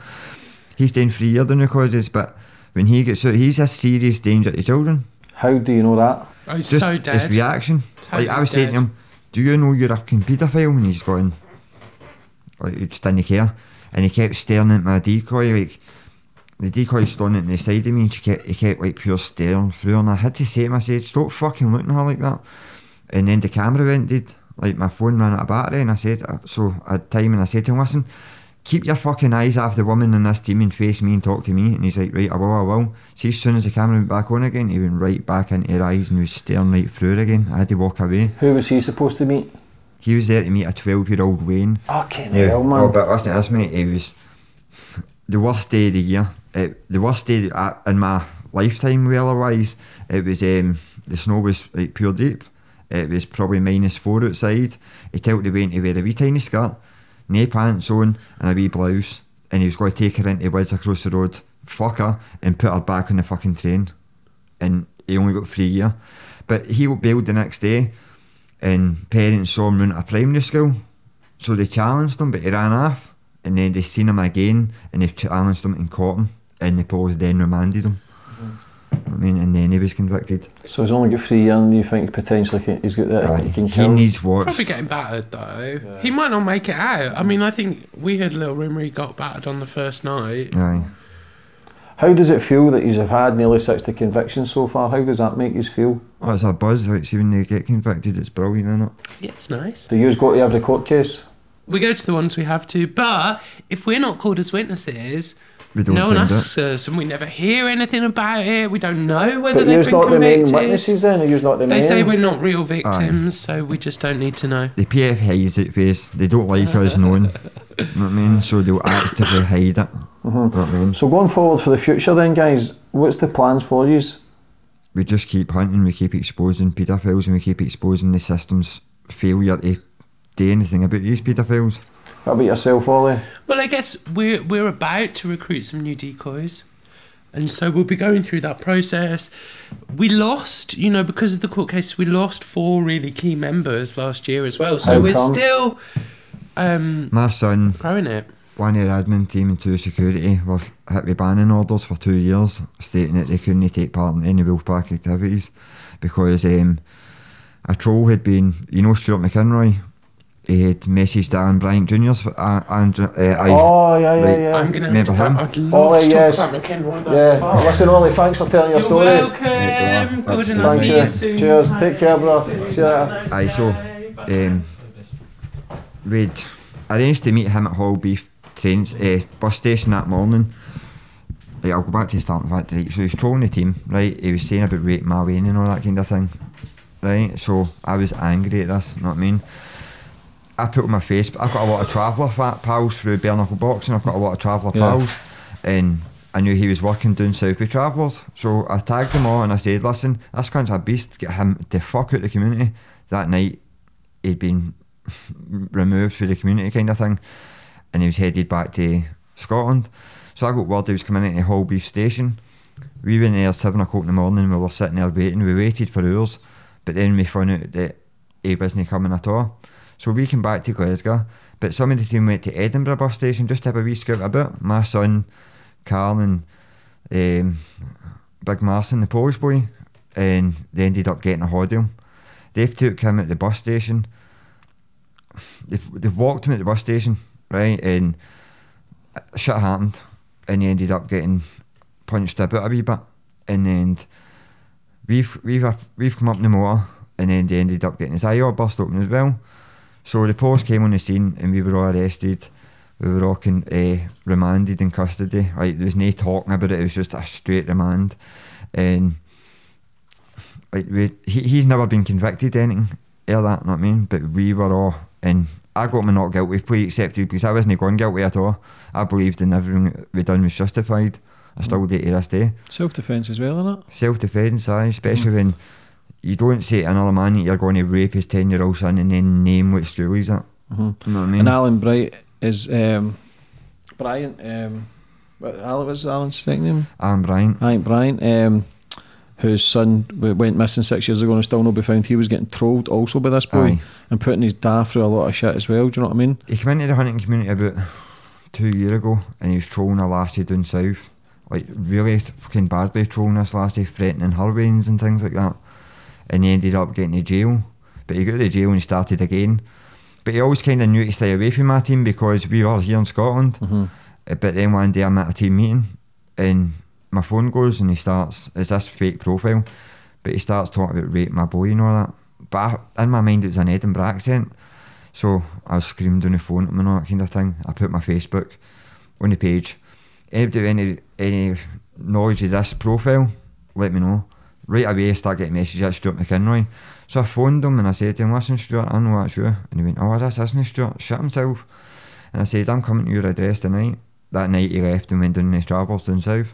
He's doing 3 years doing the causes, but when he gets out, he's a serious danger to children. How do you know that? Oh, he's Just so dead. his reaction. Totally like, I was saying to him, do you know you're a paedophile? And he's going, like, he just didn't care. And he kept staring at my decoy, like, the decoy standing at the side of me, and he kept like pure staring through, and I had to say to him, I said, stop fucking looking at her like that. And then the camera went dead, like my phone ran out of battery, and I said, so I had time, and I said to him, listen, keep your fucking eyes off the woman in this team and face me and talk to me. And he's like, right, I will. See, as soon as the camera went back on again, he went right back into her eyes and was staring right through her again. I had to walk away. Who was he supposed to meet? He was there to meet a 12-year-old Wayne. Fucking hell, man. Oh, but listen to this, mate, it was the worst day of the year. The worst day in my lifetime, weather-wise. It was, the snow was like pure deep. It was probably -4 outside. He told the Wayne to wear a wee tiny skirt, no pants on, and a wee blouse. And he was going to take her into Woods across the road, fuck her, and put her back on the fucking train. And he only got 3 years. But he got bailed the next day, and parents saw him run at a primary school. So they challenged him, but he ran off. And then they seen him again, and they challenged him and caught him. And the police then remanded him. I mean, and then he was convicted. So he's only got 3 years, and you think potentially he's got that? He can kill. He needs watch. Probably getting battered though. Yeah. He might not make it out. I mean, I think we heard a little rumour he got battered on the first night. Aye. How does it feel that you've had nearly 60 convictions so far? How does that make you feel? Oh, it's a buzz. Like, see, when they get convicted, it's brilliant, isn't it? Yeah, it's nice. Do you go to every court case? We go to the ones we have to, but if we're not called as witnesses, no one asks us, and we never hear anything about it. We don't know whether they've been convicted. But you're not the main witnesses then, or you're not the main? They say we're not real victims, so we just don't need to know. The PF hides it face. They don't like us knowing. You know what I mean? So they'll actively hide it. You know what I mean? So going forward for the future then, guys, what's the plans for you? We just keep hunting, we keep exposing paedophiles, and we keep exposing the system's failure to do anything about these paedophiles. What about yourself, Ollie? Well, I guess we're about to recruit some new decoys, and so we'll be going through that process. We lost, because of the court case, we lost 4 really key members last year as well. So we're still my son, growing it. One of the admin team and 2 security were hit with banning orders for 2 years, stating that they couldn't take part in any Wolfpack activities because a troll had been, you know, Stuart McInroy. He had messaged Alan Bryant Jr.'s. Oh, yeah. I'm going to remember him? I'd love to yes. talk about McKenna. Yeah. Listen, Ollie, thanks for telling your You're story. welcome. Good, and I'll Thank see you. you soon. Cheers. Take care, bro. See you later. Aye, so we'd arranged to meet him at Hall Beef trains bus station that morning. I'll go back to the start of that. Right, so he was trolling the team, right? He was saying about Rate Marwayne and all that kind of thing, right? So I was angry at this, you know what I mean? I put on my Facebook, I've got a lot of traveller pals through bare knuckle boxing. I've got a lot of traveller pals, and I knew he was working down south with travellers, so I tagged them all and I said, listen, this cunt's a beast, get him the fuck out of the community. That night he'd been removed from the community kind of thing, and he was headed back to Scotland. So I got word he was coming into Hall Beef station. We went there at 7 o'clock in the morning. We were sitting there waiting. We waited for hours, but then we found out that he wasn't coming at all. So we came back to Glasgow, but some of the team went to Edinburgh bus station just to have a wee scout about. My son, Carl, and Big Marson, the Polish boy, and they ended up getting a hold of him. They took him at the bus station. They walked him at the bus station, right, and shit happened, and he ended up getting punched about a wee bit, and then we've come up in the motor, and then they ended up getting his eye all burst open as well. So the police came on the scene and we were all arrested. We were all remanded in custody. Like, there was no talking about it, it was just a straight remand. And like, he's never been convicted of anything of that, you know what I mean? But we were all, and I got my not guilty plea accepted because I wasn't going guilty at all. I believed in everything we done was justified. I still do to this day. Self-defence as well, isn't it? Self-defence, aye, especially when you don't say to another man that you're going to rape his 10-year-old son and then name what school he's at. You know what I mean? And Alan Bright is Bryant. What's Alan's second name? Alan Bryant. Alan Bryant. Whose son went missing 6 years ago and still not be found. He was getting trolled also by this boy. Aye. And putting his dad through a lot of shit as well. Do you know what I mean? He came into the hunting community about 2 years ago and he was trolling a lassie down south. Like, really fucking badly trolling this lassie, threatening her wains and things like that. And he ended up getting to jail. But he got to jail and he started again. But he always kind of knew to stay away from my team because we were here in Scotland. But then one day I'm at a team meeting and my phone goes and he starts, it's this fake profile, but he starts talking about rape my boy and all that. But in my mind it was an Edinburgh accent. So I was screaming down the phone at him and all that kind of thing. I put my Facebook on the page. Anybody with any knowledge of this profile, let me know. Right away I start getting messages at Stuart McInroy. So I phoned him and I said to him, listen Stuart, I know that's you. And he went, oh, this isn't Stuart, shit himself. And I said, I'm coming to your address tonight. That night he left and went down the travels down south. You know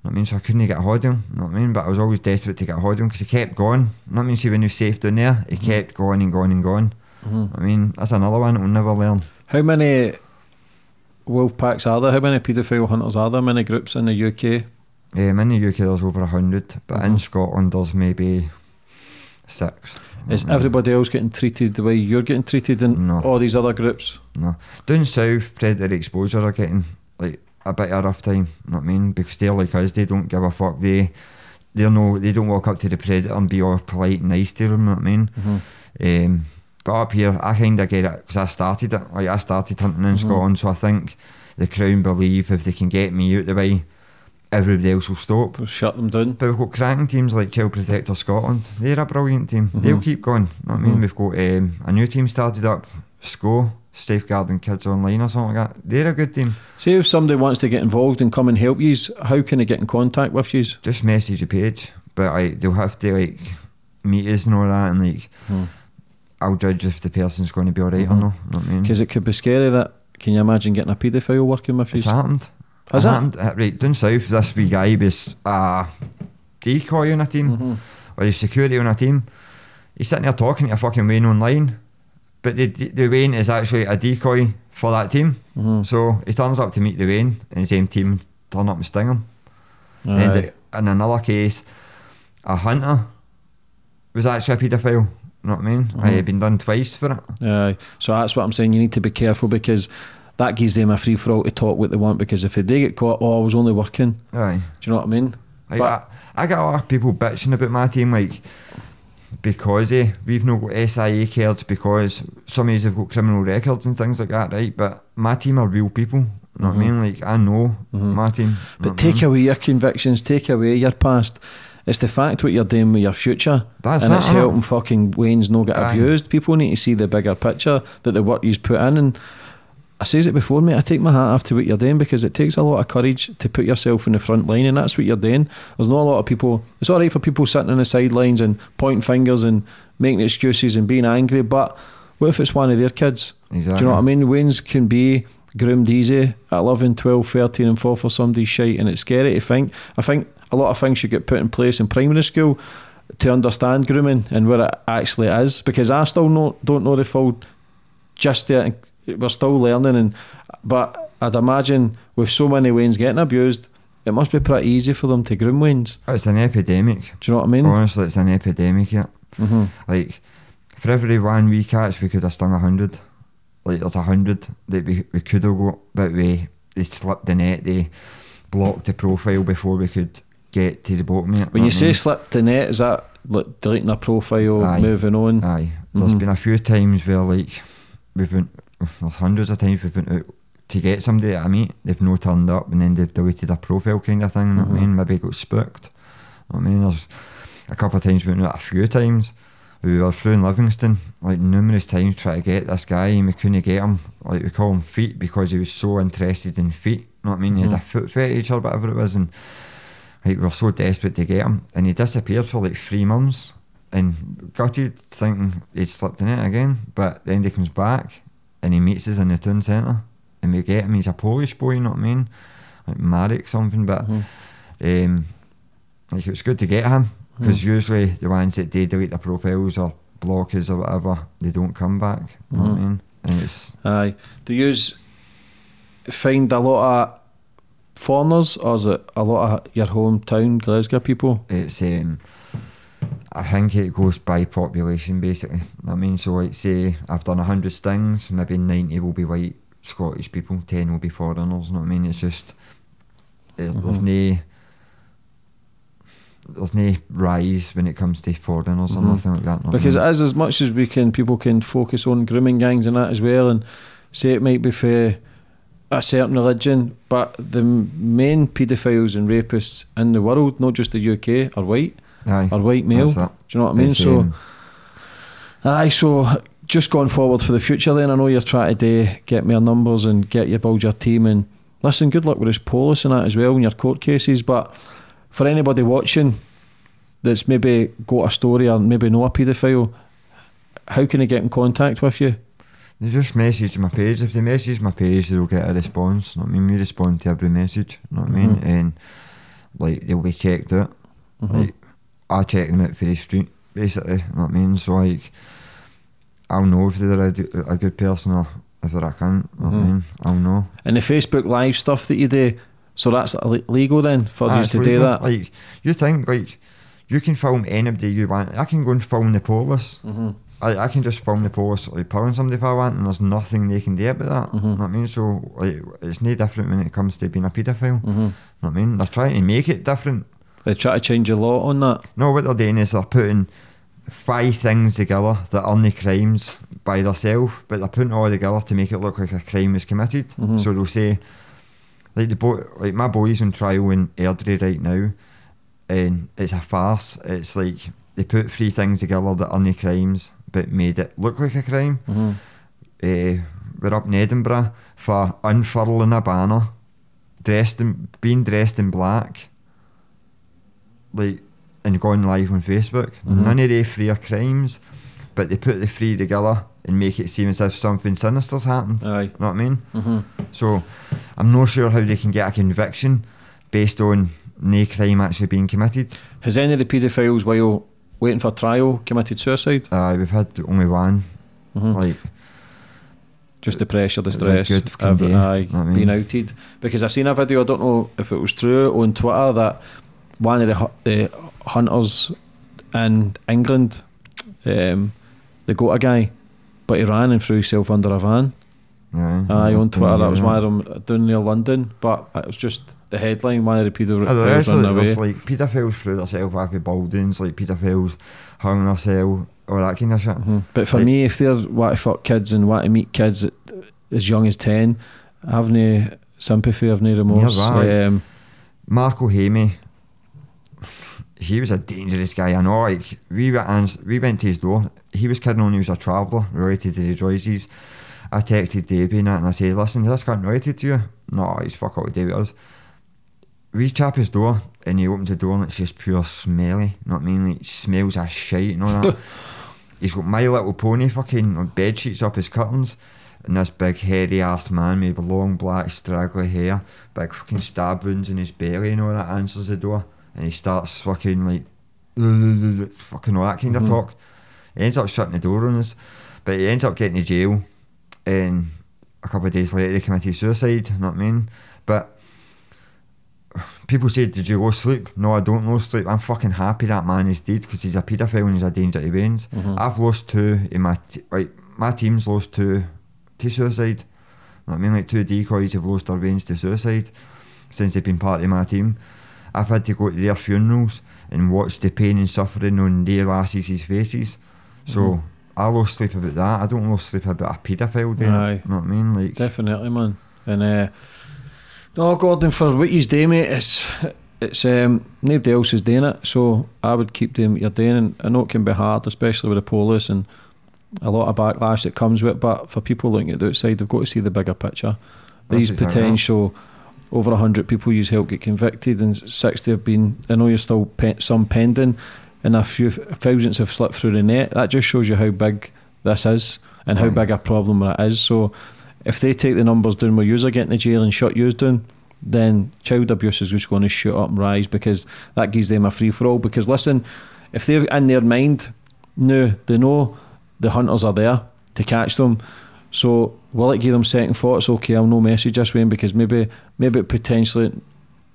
what I mean? So I couldn't get a hold of him, you know what I mean? But I was always desperate to get a hold of him because he kept going. You know what I mean? See, when he was safe down there, he kept going and going and going. You know what I mean? That's another one that we'll never learn. How many wolf packs are there? How many paedophile hunters are there? How many groups in the UK? In the UK there's over 100, but in Scotland there's maybe 6. Is everybody else getting treated the way you're getting treated in all these other groups? No. Down south, predator exposure are getting like a bit of a rough time, you know what I mean? Because they're like us, they don't give a fuck. They don't walk up to the predator and be all polite and nice to them, you know what I mean? But up here, I kind of get it because I started it. Like, I started hunting in Scotland, so I think the Crown believe if they can get me out the way, everybody else will stop. We'll shut them down. But we've got cracking teams like Child Protector Scotland. They're a brilliant team. They'll keep going. You know what I mean? We've got a new team started up, SCO, Safeguarding Kids Online or something like that. They're a good team. Say if somebody wants to get involved and come and help you, how can they get in contact with you? Just message the page, but they'll have to like meet us and all that, and like I'll judge if the person's going to be alright or not. You know what I mean? Because it could be scary. That can you imagine getting a paedophile working with you? It's happened. Has it? Happened. Right, down south, this wee guy was a decoy on a team, or a security on a team. He's sitting there talking to a fucking Wayne online, but the Wayne is actually a decoy for that team. So he turns up to meet the Wayne, and the same team turn up and sting him. And in another case, a hunter was actually a paedophile. You know what I mean? I had been done twice for it. So that's what I'm saying. You need to be careful because that gives them a free for all to talk what they want. Because if they get caught, I was only working. Aye. Do you know what I mean? Like, I get a lot of people bitching about my team. Like, because we've not got SIA cards, because some of us have got criminal records and things like that, right? But my team are real people, you know what I mean? Like, I know my team. But take away your convictions, take away your past. It's the fact what you're doing with your future. And it's helping fucking Wayne's not get abused. People need to see the bigger picture, that the work you've put in. And I says it before, mate, I take my hat off to what you're doing, because it takes a lot of courage to put yourself in the front line, and that's what you're doing. There's not a lot of people. It's alright for people sitting on the sidelines and pointing fingers and making excuses and being angry, but what if it's one of their kids? Exactly. Do you know what I mean? Wayne's can be groomed easy at 11, 12, 13 and fall for somebody's shite, and it's scary to think. I think a lot of things should get put in place in primary school to understand grooming and what it actually is, because I still don't know the full gist of it. We're still learning, but I'd imagine with so many Waynes getting abused, it must be pretty easy for them to groom Waynes. It's an epidemic. Do you know what I mean? Honestly, it's an epidemic, yeah. Like, for every one we catch, we could have stung 100. Like, there's 100 that we could have got, but they slipped the net, they blocked the profile before we could get to the bottom of it. When you say slip the net, is that like deleting a profile, moving on? Aye. There's been a few times where, like, there's hundreds of times we've been out to get somebody that I meet, they've no turned up, and then they've deleted a profile kind of thing, you know what I mean? Maybe got spooked. You know what I mean? There's a couple of times we went out, a few times. We were through in Livingston, like, numerous times trying to get this guy, and we couldn't get him. Like, we call him Feet because he was so interested in feet, you know what I mean? He had a foot fetish or whatever it was, and like, we were so desperate to get him, and he disappeared for like 3 months, and gutted thinking he'd slipped in it again, but then he comes back and he meets us in the town centre, and we get him. He's a Polish boy, you know what I mean, like Marek something, but like, it was good to get him, because usually the ones that they delete their profiles or block us or whatever, they don't come back, you know what I mean? And it's do you find a lot of foreigners, or is it a lot of your hometown Glasgow people? It's I think it goes by population, basically. I mean, so like, say I've done 100 stings, maybe 90 will be white Scottish people, 10 will be foreigners, you know what I mean? It's just, there's no rise when it comes to foreigners or nothing like that. Because it is, as much as people can focus on grooming gangs and that as well, and say it might be for a certain religion, but the main paedophiles and rapists in the world, not just the UK, are white. Are white male. Do you know what I mean? So just going forward for the future then, I know you're trying to get more numbers and build your team, and listen, good luck with this police and that as well in your court cases, but for anybody watching that's maybe got a story or maybe know a paedophile, how can they get in contact with you? They just message my page. If they message my page, they'll get a response, you know what I mean? We respond to every message, you know what I mean? And like, they'll be checked out. Like, I check them out for the street, basically, you know what I mean? So like, I'll know if they're a good person or if they're a cunt, you know what I mean? I'll know. And the Facebook Live stuff that you do, so that's legal then for you to do that? Like, you think, like, you can film anybody you want. I can go and film the police. I can just film the police, like, pulling somebody if I want, and there's nothing they can do about that. You know what I mean? So like, it's no different when it comes to being a paedophile. You know what I mean? They're trying to make it different. They try to change the law on that? No, what they're doing is they're putting 5 things together that are the crimes by themselves, but they're putting all together to make it look like a crime was committed. So they'll say, like my boy's on trial in Airdrie right now, and it's a farce. It's like they put 3 things together that are the crimes but made it look like a crime. We're up in Edinburgh for unfurling a banner, being dressed in black, like, and going live on Facebook. None of the 3 are crimes, but they put the 3 together and make it seem as if something sinister's happened. You know what I mean? So I'm not sure how they can get a conviction based on no crime actually being committed. Has any of the paedophiles, while waiting for trial, committed suicide? We've had only one. Like, just the pressure, the stress, being outed. Because I seen a video, I don't know if it was true, on Twitter, that one of the hunters in England, they got a guy, but he ran and threw himself under a van. On Twitter. That was one of them down near London, but it was just the headline, why are the paedophiles running away? There's like paedophiles threw themselves off of buildings, like paedophiles hung themselves, all that kind of shit. But for me, if they're want to fuck kids and want to meet kids as young as 10, I have no sympathy, I have no remorse. Marco Hamey, he was a dangerous guy. I know, like, we went to his door. He was kidding on he was a traveller related to the Joyces. I texted Davey and that, and I said, listen, is this cunt related to you? No, he's fuck all with Davey us. We tap his door and he opens the door and it's just pure smelly. You know what I mean? Like, smells of shite and all that. He's got My Little Pony fucking bed sheets up his curtains, and this big hairy ass man with long black straggly hair, big fucking stab wounds in his belly and all that, answers the door, and he starts fucking like fucking all that kind of talk. He ends up shutting the door on us, but he ends up getting to jail, and a couple of days later he committed suicide. You know what I mean? But people say, did you lose sleep? No, I don't lose sleep. I'm fucking happy that man is dead, because he's a paedophile and he's a danger to Wayne's. I've lost 2 in my team's lost 2 to suicide. You know what I mean? Like 2 decoys have lost their veins to suicide since they've been part of my team. I've had to go to their funerals and watch the pain and suffering on their lasses' faces. So I lost sleep about that. I don't lose sleep about a paedophile doing it. You know what I mean? Like, definitely, man. And no, Gordon, for what you do, mate, it's nobody else is doing it, so I would keep doing what you're doing. And I know it can be hard, especially with the police and a lot of backlash that comes with it, but for people looking at the outside, they've got to see the bigger picture. These potential over 100 people you've helped get convicted, and 60 have been, I know you're still some pending, and a few thousands have slipped through the net. That just shows you how big this is and how big a problem it is. So if they take the numbers down where you're getting to jail and shut yous down, then child abuse is just going to shoot up and rise, because that gives them a free-for-all. Because listen, if they're in their mind, no, they know the hunters are there to catch them, so will it give them second thoughts? Okay, I'll no message this way, because maybe it potentially,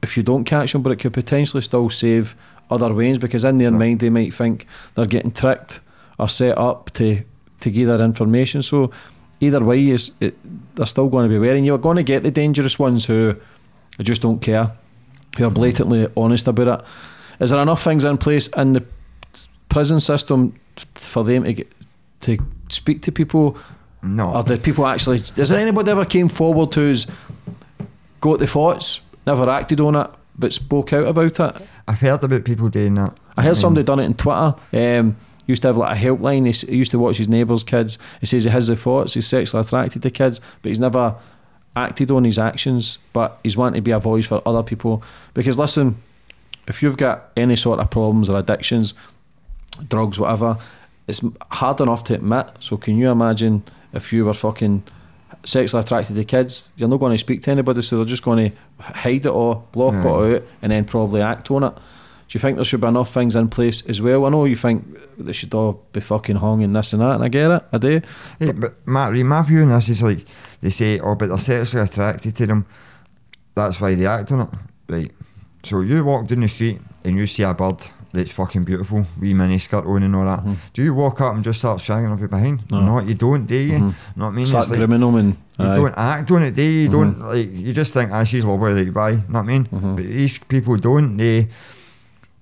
if you don't catch them, but it could potentially still save other ways, because in their mind they might think they're getting tricked or set up to give their information. So either way, they're still going to be wary, and you're going to get the dangerous ones who just don't care, who are blatantly honest about it. Is there enough things in place in the prison system for them to speak to people? No. Or did people actually, is there anybody ever came forward who's got the thoughts, never acted on it, but spoke out about it? I've heard about people doing that. I heard somebody done it on Twitter. Used to have like a helpline. He used to watch his neighbours' kids. He says he has the thoughts, he's sexually attracted to kids, but he's never acted on his actions, but he's wanting to be a voice for other people. Because listen, if you've got any sort of problems or addictions, drugs, whatever, it's hard enough to admit. So can you imagine if you were fucking sexually attracted to kids? You're not going to speak to anybody, so they're just going to hide it or block it out and then probably act on it. Do you think there should be enough things in place as well? I know you think they should all be fucking hung and this and that, and I get it, I do. Yeah, but Matt, my view on this is like, they say, oh, but they're sexually attracted to them, that's why they act on it. Right, so you walk down the street and you see a bird that's fucking beautiful, wee mini skirt on and all that. Do you walk up and just start shagging up behind? No, you don't, do you? You know what I mean? Start grooming them and you don't act on it, do you? You don't, like, you just think, she's lovely, like, bye. You know what I mean? But these people don't.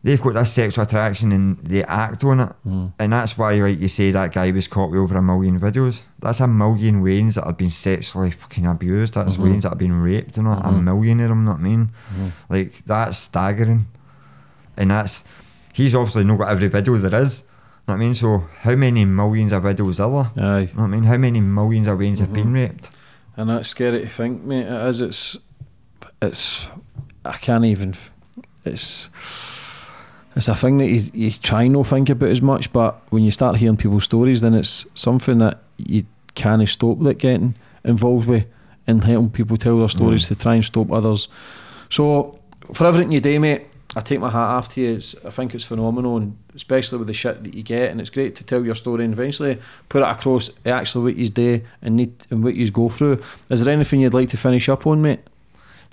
They've got this sexual attraction and they act on it. And that's why, like you say, that guy was caught with over 1 million videos. That's 1 million Waynes that have been sexually fucking abused. That's Waynes that have been raped, you know? 1 million of them, you know what I mean? Like, that's staggering. And he's obviously not got every video there is. You know what I mean? So how many millions of videos are there? Aye. You know what I mean? How many millions of Waynes have been raped? And that's scary to think, mate. It is. It's I can't even. It's a thing that you try not think about as much, but when you start hearing people's stories, then it's something that you can't stop that getting involved with and helping people tell their stories to try and stop others. So for everything you do, mate, I take my hat off to you. I think it's phenomenal, and especially with the shit that you get, and it's great to tell your story and eventually put it across actually what you do and what you go through. Is there anything you'd like to finish up on, mate?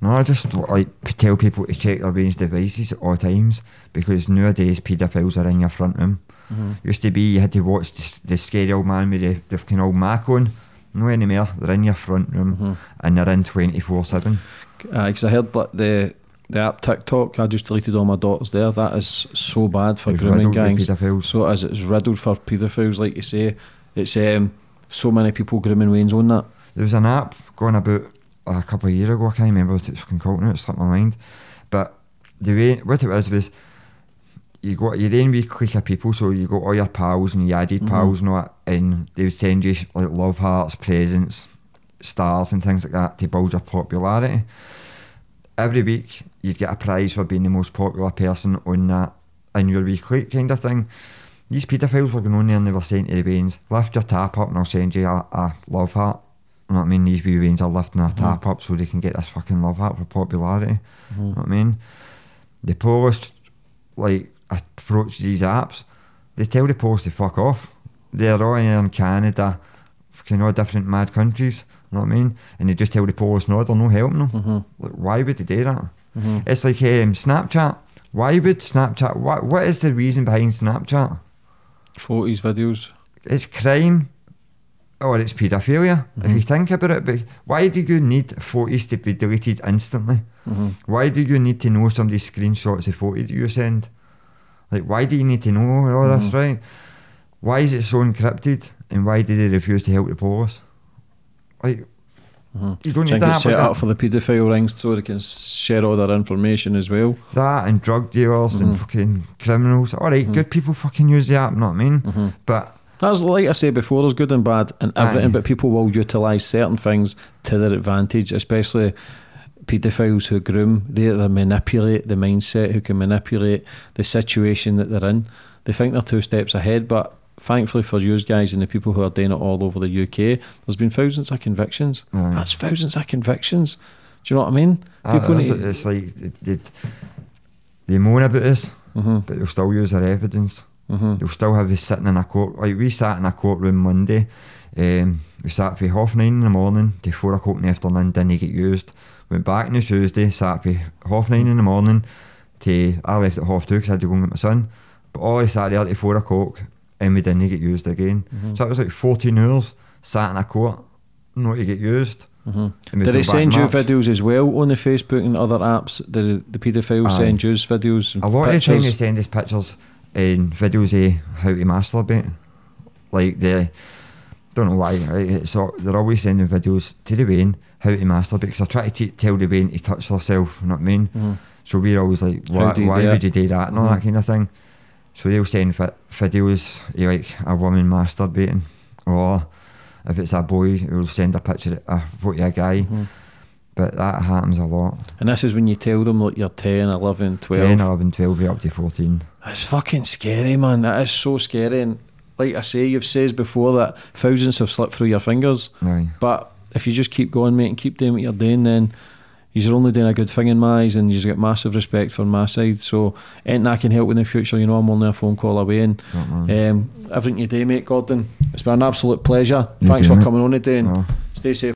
No, I just like tell people to check their brain's devices at all times, because nowadays paedophiles are in your front room. Used to be you had to watch the scary old man with the fucking old Mac on. No anymore. They're in your front room and they're in 24/7. Because I heard that the app TikTok, I just deleted all my daughters there. That is so bad for grooming gangs. So as it's riddled for paedophiles, like you say. It's so many people grooming Wayne's on that. There was an app going about a couple of years ago, I can't remember what it's fucking called now, it slipped my mind. But the way, what it was you then wee clique of people, so you got all your pals and your added pals and all that, and they would send you like love hearts, presents, stars and things like that to build your popularity. Every week you'd get a prize for being the most popular person on that in your wee clique kind of thing. These paedophiles were going on there and they were saying to the Waynes, lift your tap up and I'll send you a love heart. You know what I mean? These wee Waynes are lifting their tap up so they can get this fucking love heart for popularity. You know what I mean? The post, like, approach these apps, they tell the post to fuck off. They're all in Canada, fucking all different mad countries, you know what I mean? And they just tell the post, no, they're not helping them. Like, why would they do that? It's like Snapchat. Why would Snapchat, what is the reason behind Snapchat? Photos, videos. It's crime or it's paedophilia, if you think about it. But why do you need photos to be deleted instantly? Why do you need to know somebody's screenshots of photos you send? Like, why do you need to know all this, right? Why is it so encrypted, and why do they refuse to help the police? Like, you don't need that. Set up for the paedophile rings so they can share all their information as well. That and drug dealers and fucking criminals. Alright, good people fucking use the app, know what I mean? But that's like I said before, there's good and bad and everything, but people will utilise certain things to their advantage, especially paedophiles who groom. They manipulate the mindset, who can manipulate the situation that they're in. They think they're 2 steps ahead, but thankfully for you guys and the people who are doing it all over the UK, there's been thousands of convictions. That's thousands of convictions. Do you know what I mean? It's like they moan about this, but they'll still use their evidence. They'll still have us sitting in a court. Like, we sat in a courtroom Monday. We sat from 9:30 in the morning to 4 o'clock in the afternoon, didn't get used. Went back on the Tuesday, sat from 9:30 in the morning to, I left at 2:30 because I had to go and get my son. But all I sat there till 4 o'clock and we didn't get used again. So it was like 14 hours sat in a court not to get used. Did they send you videos as well on the Facebook and other apps? Did the paedophiles send you videos? A lot of the time they send us pictures and videos of how to masturbate. Like, they don't know why, right? So they're always sending videos to the Wayne how to masturbate, because I try to tell the Wayne to touch herself, you know what I mean? So we're always like, why would you do that and all that kind of thing. So they'll send videos of like a woman masturbating, or if it's a boy, he'll send a picture of a guy. But that happens a lot. And this is when you tell them, like, you're 10, 11, 12. 10, 11, 12, way up to 14. It's fucking scary, man. That is so scary. And like I say, you've said before that thousands have slipped through your fingers. But if you just keep going, mate, and keep doing what you're doing, then you're only doing a good thing in my eyes, and you've got massive respect from my side. So anything I can help with in the future, you know, I'm only a phone call away. And everything you do, mate, Gordon, it's been an absolute pleasure. Thanks for coming on today, and stay safe.